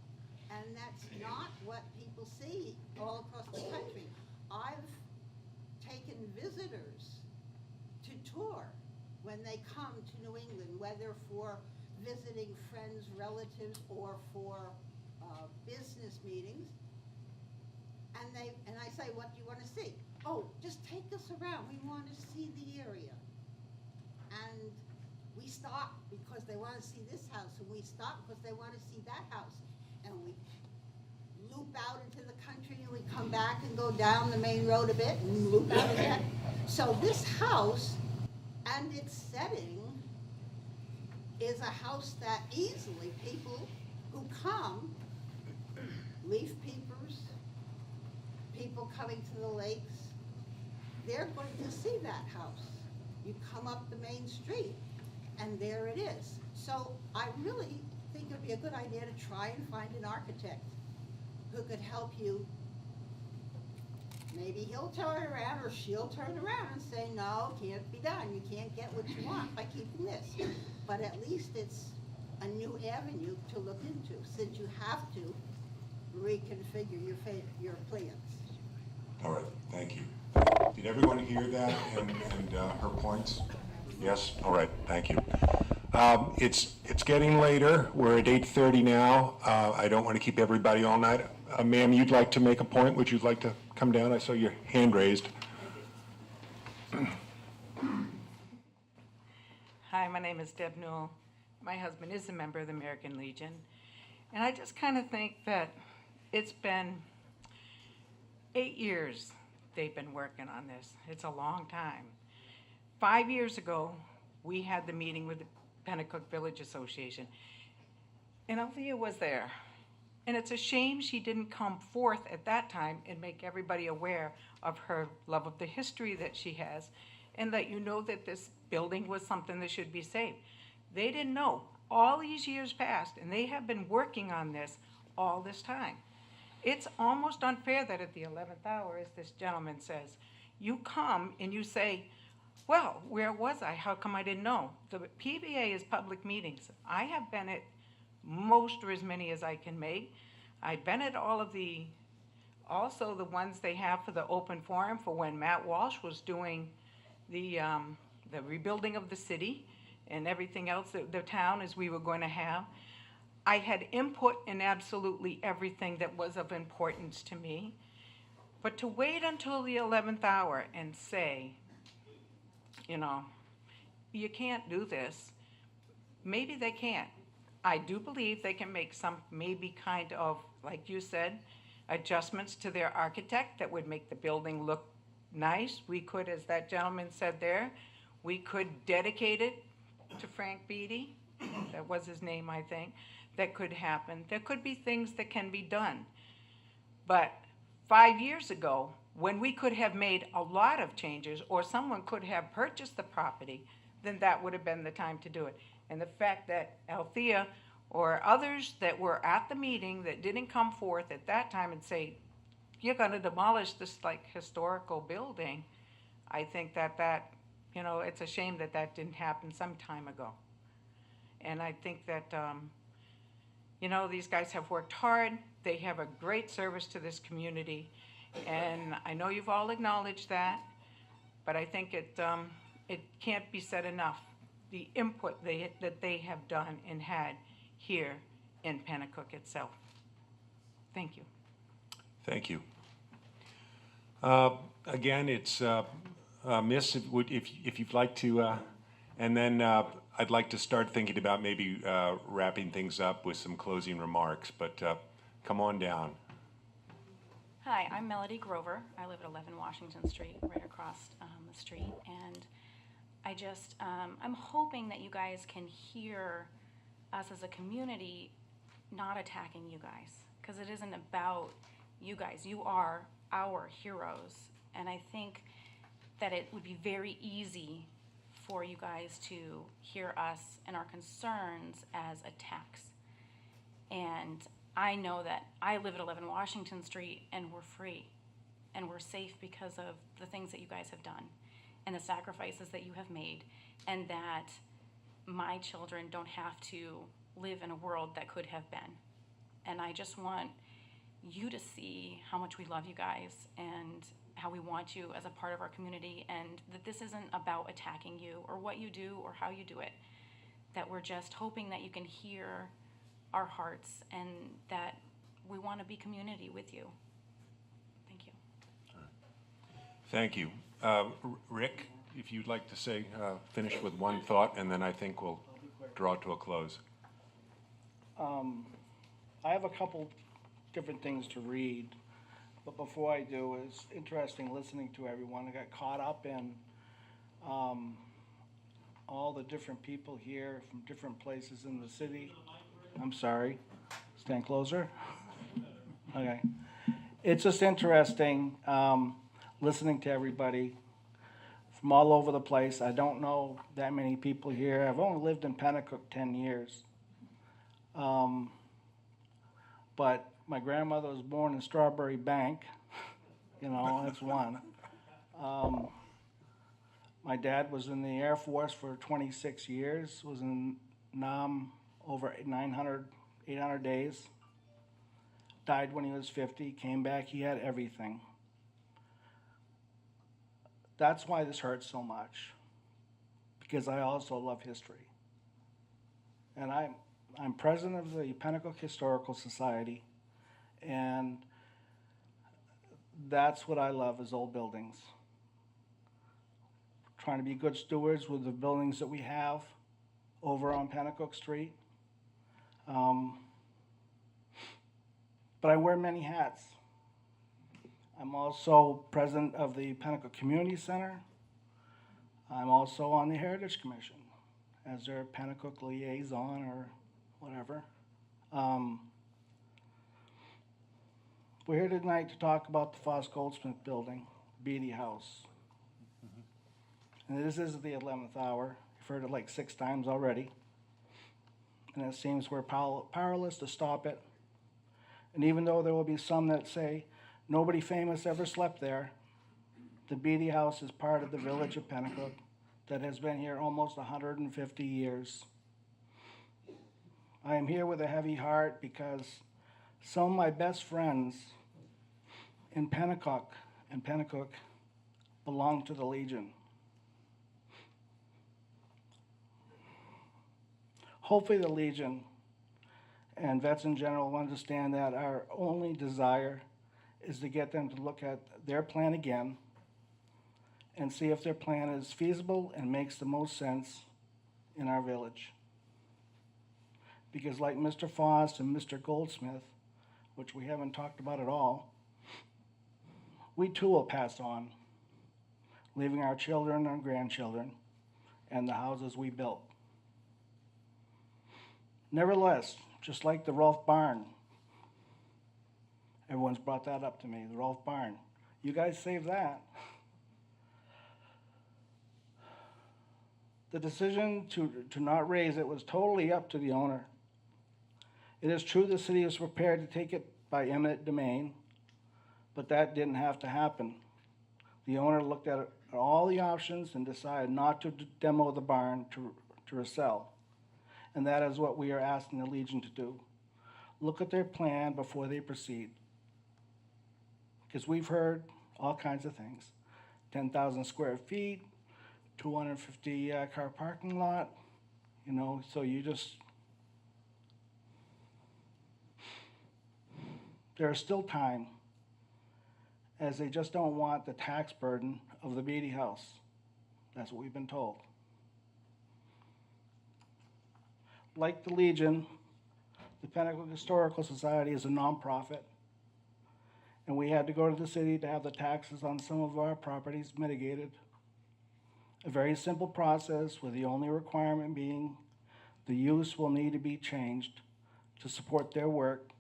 And that's not what people see all across the country. I've taken visitors to tour when they come to New England, whether for visiting friends, relatives, or for business meetings. And I say, what do you want to see? Oh, just take us around. We want to see the area. And we stop because they want to see this house, and we stop because they want to see that house. And we loop out into the country, and we come back and go down the main road a bit and loop out again. So this house and its setting is a house that easily people who come, leaf peepers, people coming to the lakes, they're going to see that house. You come up the main street, and there it is. So I really think it'd be a good idea to try and find an architect who could help you. Maybe he'll turn around or she'll turn around and say, no, can't be done. You can't get what you want by keeping this. But at least it's a new avenue to look into, since you have to reconfigure your plans. All right, thank you. Did everyone hear that and her points? Yes? All right, thank you. It's getting later. We're at 8:30 now. I don't want to keep everybody all night. Ma'am, you'd like to make a point? Would you like to come down? I saw your hand raised. Hi, my name is Deb Newell. My husband is a member of the American Legion. And I just kind of think that it's been 8 years they've been working on this. It's a long time. 5 years ago, we had the meeting with the Penacook Village Association, and Althea was there. And it's a shame she didn't come forth at that time and make everybody aware of her love of the history that she has, and let you know that this building was something that should be saved. They didn't know. All these years passed, and they have been working on this all this time. It's almost unfair that at the 11th hour, as this gentleman says, you come and you say, well, where was I? How come I didn't know? The PBA is public meetings. I have been at most or as many as I can make. I've been at all of also the ones they have for the open forum for when Matt Walsh was doing the rebuilding of the city and everything else, the town as we were going to have. I had input in absolutely everything that was of importance to me. But to wait until the 11th hour and say, you can't do this, maybe they can't. I do believe they can make some maybe kind of, like you said, adjustments to their architect that would make the building look nice. We could, as that gentleman said there, we could dedicate it to Frank Beede that was his name, I think, that could happen. There could be things that can be done. But 5 years ago, when we could have made a lot of changes, or someone could have purchased the property, then that would have been the time to do it. And the fact that Althea or others that were at the meeting that didn't come forth at that time and say, you're gonna demolish this like historical building, I think that, you know, it's a shame that that didn't happen some time ago. And I think that, you know, these guys have worked hard. They have a great service to this community. And I know you've all acknowledged that, but I think it can't be said enough, the input that they have done and had here in Penacook itself. Thank you. Thank you. Again, it's Miss, if you'd like to, and then I'd like to start thinking about maybe wrapping things up with some closing remarks, but come on down. Hi, I'm Melody Grover. I live at 11 Washington Street, right across the street, and I just, I'm hoping that you guys can hear us as a community not attacking you guys, because it isn't about you guys. You are our heroes, and I think that it would be very easy for you guys to hear us and our concerns as attacks. And I know that I live at 11 Washington Street and we're free and we're safe because of the things that you guys have done and the sacrifices that you have made, and that my children don't have to live in a world that could have been. And I just want you to see how much we love you guys and how we want you as a part of our community, and that this isn't about attacking you or what you do or how you do it, that we're just hoping that you can hear our hearts and that we want to be community with you. Thank you. Thank you. Rick, if you'd like to say, finish with one thought, and then I think we'll draw to a close. I have a couple different things to read, but before I do, it's interesting listening to everyone. I got caught up in all the different people here from different places in the city. I'm sorry. Stand closer. Okay. It's just interesting listening to everybody from all over the place. I don't know that many people here. I've only lived in Penacook 10 years. But my grandmother was born in Strawberry Bank. You know, that's one. My dad was in the Air Force for 26 years, was in Nam over 800 days. Died when he was 50, came back, he had everything. That's why this hurts so much, because I also love history. And I'm president of the Penacook Historical Society, and that's what I love is old buildings. Trying to be good stewards with the buildings that we have over on Penacook Street. But I wear many hats. I'm also president of the Penacook Community Center. I'm also on the Heritage Commission as their Penacook liaison or whatever. We're here tonight to talk about the Foss Goldsmith building, Beede House. And this is the 11th hour. You've heard it like 6 times already. And it seems we're powerless to stop it. And even though there will be some that say nobody famous ever slept there, the Beede House is part of the village of Penacook that has been here almost 150 years. I am here with a heavy heart because some of my best friends in Penacook belong to the Legion. Hopefully the Legion and vets in general understand that our only desire is to get them to look at their plan again and see if their plan is feasible and makes the most sense in our village. Because like Mr. Foss and Mr. Goldsmith, which we haven't talked about at all, we too will pass on, leaving our children and grandchildren and the houses we built. Nevertheless, just like the Rolfe Barn, everyone's brought that up to me, the Rolfe Barn. You guys saved that. The decision to not raise it was totally up to the owner. It is true the city was prepared to take it by eminent domain, but that didn't have to happen. The owner looked at all the options and decided not to demo the barn to resell. And that is what we are asking the Legion to do. Look at their plan before they proceed. Because we've heard all kinds of things. 10,000 square feet, 250 car parking lot, you know, so you just, there's still time, as they just don't want the tax burden of the Beede House. That's what we've been told. Like the Legion, the Penacook Historical Society is a nonprofit, and we had to go to the city to have the taxes on some of our properties mitigated. A very simple process, with the only requirement being the use will need to be changed to support their work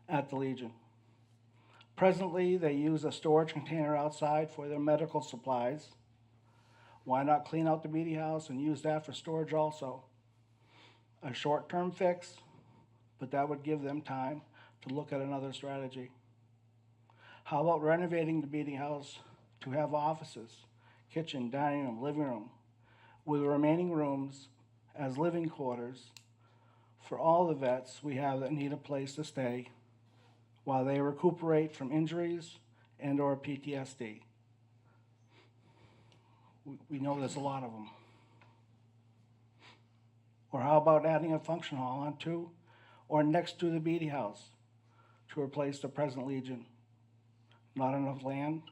at the Legion. Presently, they use a storage container outside for their medical supplies. Why not clean out the Beede House and use that for storage also? A short-term fix, but that would give them time to look at another strategy. How about renovating the Beede House to have offices, kitchen, dining room, living room, with the remaining rooms as living quarters for all the vets we have that need a place to stay while they recuperate from injuries and or PTSD. We know there's a lot of them. Or how about adding a function hall onto or next to the Beede House to replace the present Legion? Not enough land?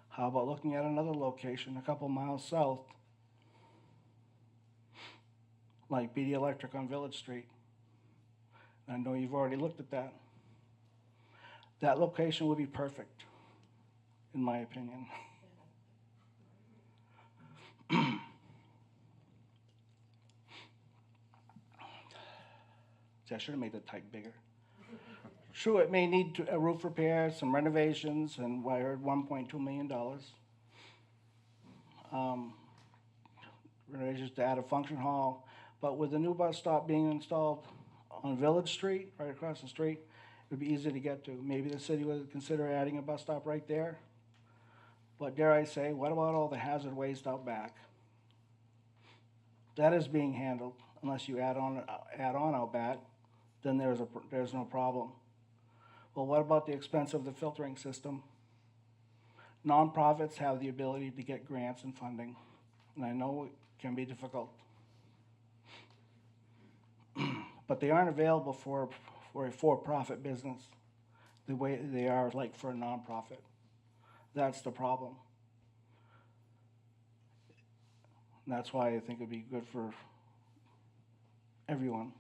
How about looking at another location a couple miles south, like Beede Electric on Village Street? I know you've already looked at that. That location would be perfect, in my opinion. See, I should have made the type bigger. True, it may need a roof repair, some renovations, and I heard $1.2 million. Renovations to add a function hall, but with the new bus stop being installed on Village Street, right across the street, it would be easy to get to. Maybe the city would consider adding a bus stop right there. But dare I say, what about all the hazard waste out back? That is being handled. Unless you add on out back, then there's no problem. Well, what about the expense of the filtering system? Nonprofits have the ability to get grants and funding, and I know it can be difficult. But they aren't available for a for-profit business the way they are like for a nonprofit. That's the problem. And that's why I think it'd be good for everyone.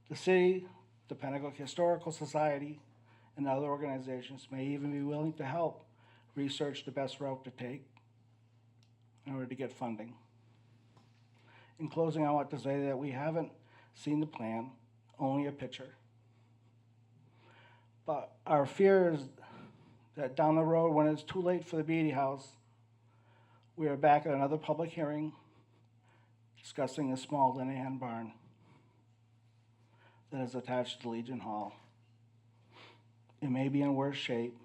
The city, the Penacook Historical Society, and other organizations may even be willing to help research the best route to take in order to get funding. In closing, I want to say that we haven't seen the plan, only a picture. But our fear is that down the road, when it's too late for the Beede House, we are back at another public hearing discussing a small Linehan barn that is attached to Legion Hall. It may be in worse shape,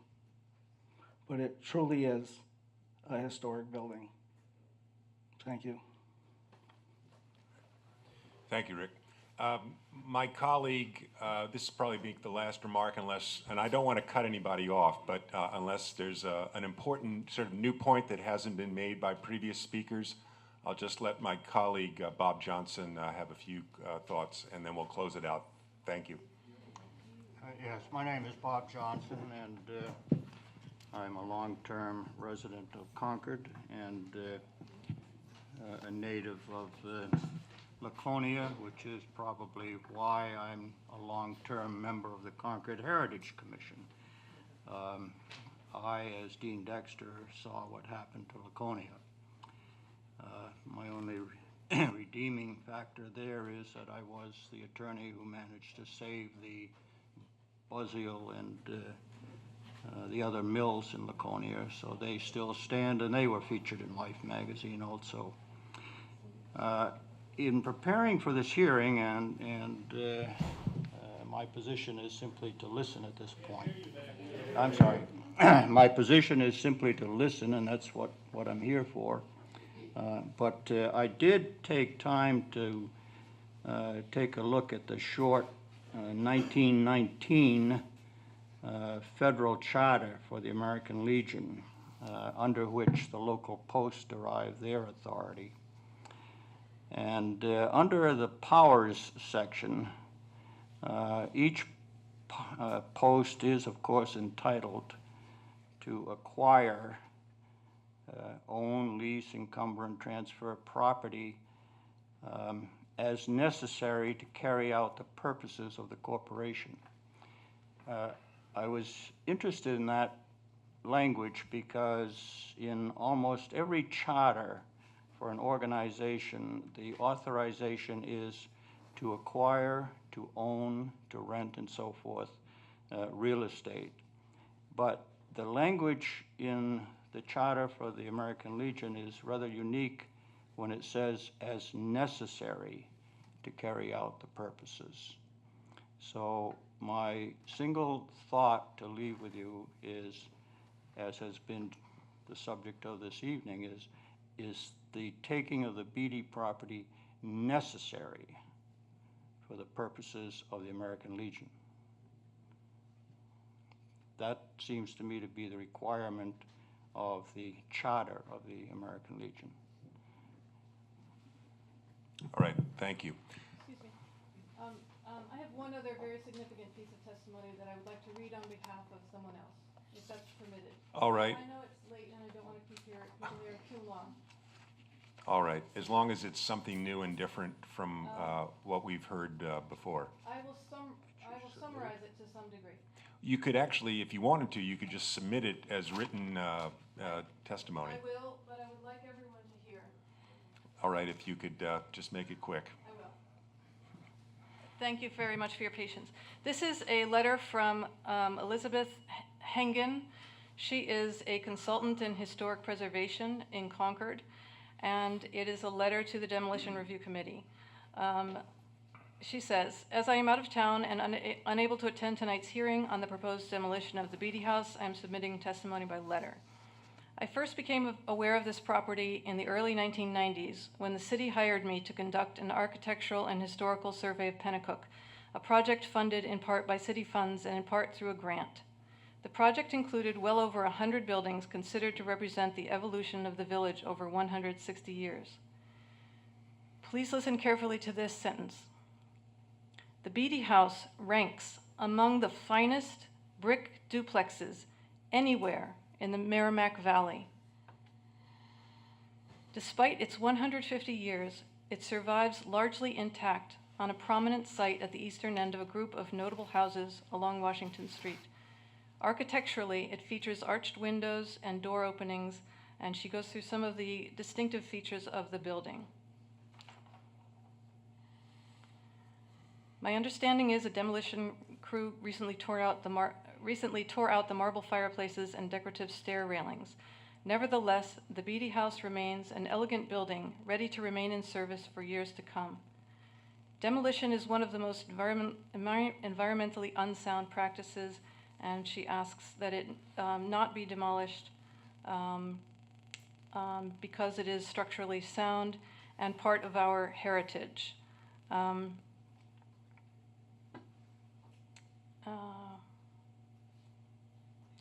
but it truly is a historic building. Thank you. Thank you, Rick. My colleague, this is probably be the last remark and I don't want to cut anybody off, but unless there's an important sort of new point that hasn't been made by previous speakers, I'll just let my colleague, Bob Johnson, have a few thoughts, and then we'll close it out. Thank you. Yes, my name is Bob Johnson, and I'm a long-term resident of Concord and a native of Laconia, which is probably why I'm a long-term member of the Concord Heritage Commission. I, as Dean Dexter, saw what happened to Laconia. My only redeeming factor there is that I was the attorney who managed to save the Buzzell and the other mills in Laconia, so they still stand, and they were featured in Life magazine also. In preparing for this hearing, my position is simply to listen at this point. I'm sorry. My position is simply to listen, and that's what I'm here for. But I did take time to take a look at the short 1919 federal charter for the American Legion, under which the local posts derive their authority. And under the powers section, each post is, of course, entitled to acquire, own, lease, encumber, and transfer property as necessary to carry out the purposes of the corporation. I was interested in that language because in almost every charter for an organization, the authorization is to acquire, to own, to rent, and so forth, real estate. But the language in the charter for the American Legion is rather unique when it says as necessary to carry out the purposes. So my single thought to leave with you is, as has been the subject of this evening, is the taking of the Beede property necessary for the purposes of the American Legion? That seems to me to be the requirement of the charter of the American Legion. All right, thank you. Excuse me. I have one other very significant piece of testimony that I would like to read on behalf of someone else, if that's permitted. All right. I know it's late and I don't want to keep people here too long. All right, as long as it's something new and different from what we've heard before. I will summarize it to some degree. You could actually, if you wanted to, you could just submit it as written testimony. I will, but I would like everyone to hear. All right, if you could just make it quick. I will. Thank you very much for your patience. This is a letter from Elizabeth Hengen. She is a consultant in historic preservation in Concord, and it is a letter to the Demolition Review Committee. She says, as I am out of town and unable to attend tonight's hearing on the proposed demolition of the Beede House, I am submitting testimony by letter. I first became aware of this property in the early 1990s when the city hired me to conduct an architectural and historical survey of Penacook, a project funded in part by city funds and in part through a grant. The project included well over 100 buildings considered to represent the evolution of the village over 160 years. Please listen carefully to this sentence. The Beede House ranks among the finest brick duplexes anywhere in the Merrimack Valley. Despite its 150 years, it survives largely intact on a prominent site at the eastern end of a group of notable houses along Washington Street. Architecturally, it features arched windows and door openings, and she goes through some of the distinctive features of the building. My understanding is a demolition crew recently tore out the marble fireplaces and decorative stair railings. Nevertheless, the Beede House remains an elegant building, ready to remain in service for years to come. Demolition is one of the most environmentally unsound practices, and she asks that it not be demolished because it is structurally sound and part of our heritage.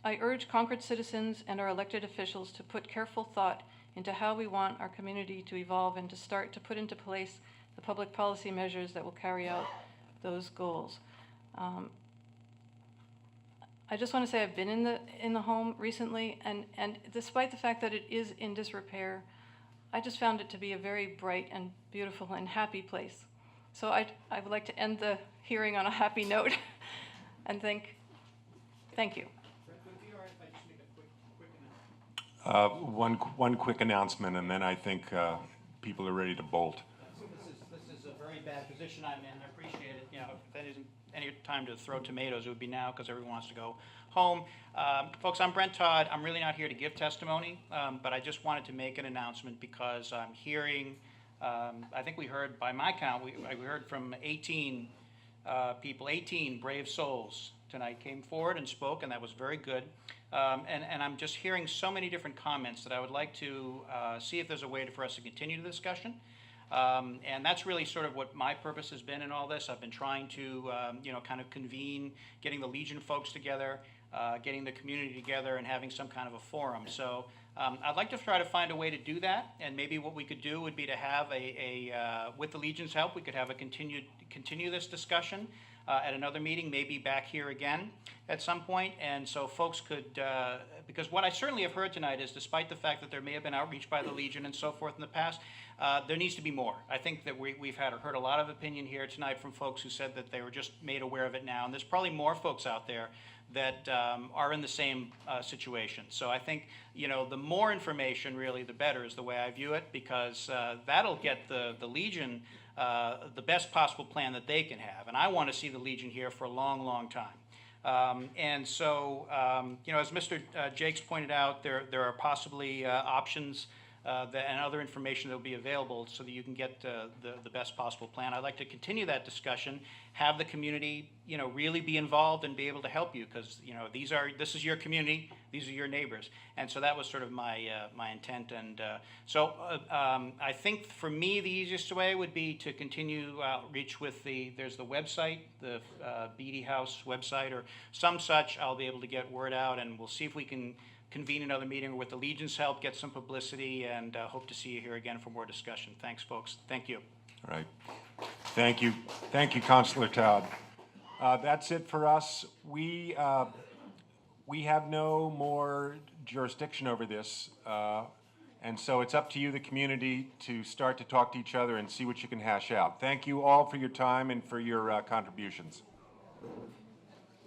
I urge Concord citizens and our elected officials to put careful thought into how we want our community to evolve and to start to put into place the public policy measures that will carry out those goals. I just want to say I've been in the home recently, and despite the fact that it is in disrepair, I just found it to be a very bright and beautiful and happy place. So I would like to end the hearing on a happy note and thank you. One quick announcement, and then I think people are ready to bolt. This is a very bad position I'm in. I appreciate it. You know, if that isn't any time to throw tomatoes, it would be now because everyone wants to go home. Folks, I'm Brent Todd. I'm really not here to give testimony, but I just wanted to make an announcement because I'm hearing, I think we heard, by my count, we heard from 18 people, 18 brave souls tonight came forward and spoke, and that was very good. And I'm just hearing so many different comments that I would like to see if there's a way for us to continue the discussion. And that's really sort of what my purpose has been in all this. I've been trying to, you know, kind of convene, getting the Legion folks together, getting the community together, and having some kind of a forum. So I'd like to try to find a way to do that. And maybe what we could do would be to have with the Legion's help, we could have a continue this discussion at another meeting, maybe back here again at some point. And so folks could, because what I certainly have heard tonight is, despite the fact that there may have been outreach by the Legion and so forth in the past, there needs to be more. I think that we've heard a lot of opinion here tonight from folks who said that they were just made aware of it now. And there's probably more folks out there that are in the same situation. So I think, you know, the more information really, the better is the way I view it, because that'll get the Legion the best possible plan that they can have. And I want to see the Legion here for a long, long time. And so, you know, as Mr. Jakes pointed out, there are possibly options and other information that will be available so that you can get the best possible plan. I'd like to continue that discussion, have the community, you know, really be involved and be able to help you, because, you know, this is your community, these are your neighbors. And so that was sort of my intent. And so I think for me the easiest way would be to continue outreach with there's the website, the Beede House website or some such. I'll be able to get word out, and we'll see if we can convene another meeting with the Legion's help, get some publicity, and hope to see you here again for more discussion. Thanks, folks. Thank you. All right. Thank you. Thank you, Councilor Todd. That's it for us. We have no more jurisdiction over this, and so it's up to you, the community, to start to talk to each other and see what you can hash out. Thank you all for your time and for your contributions.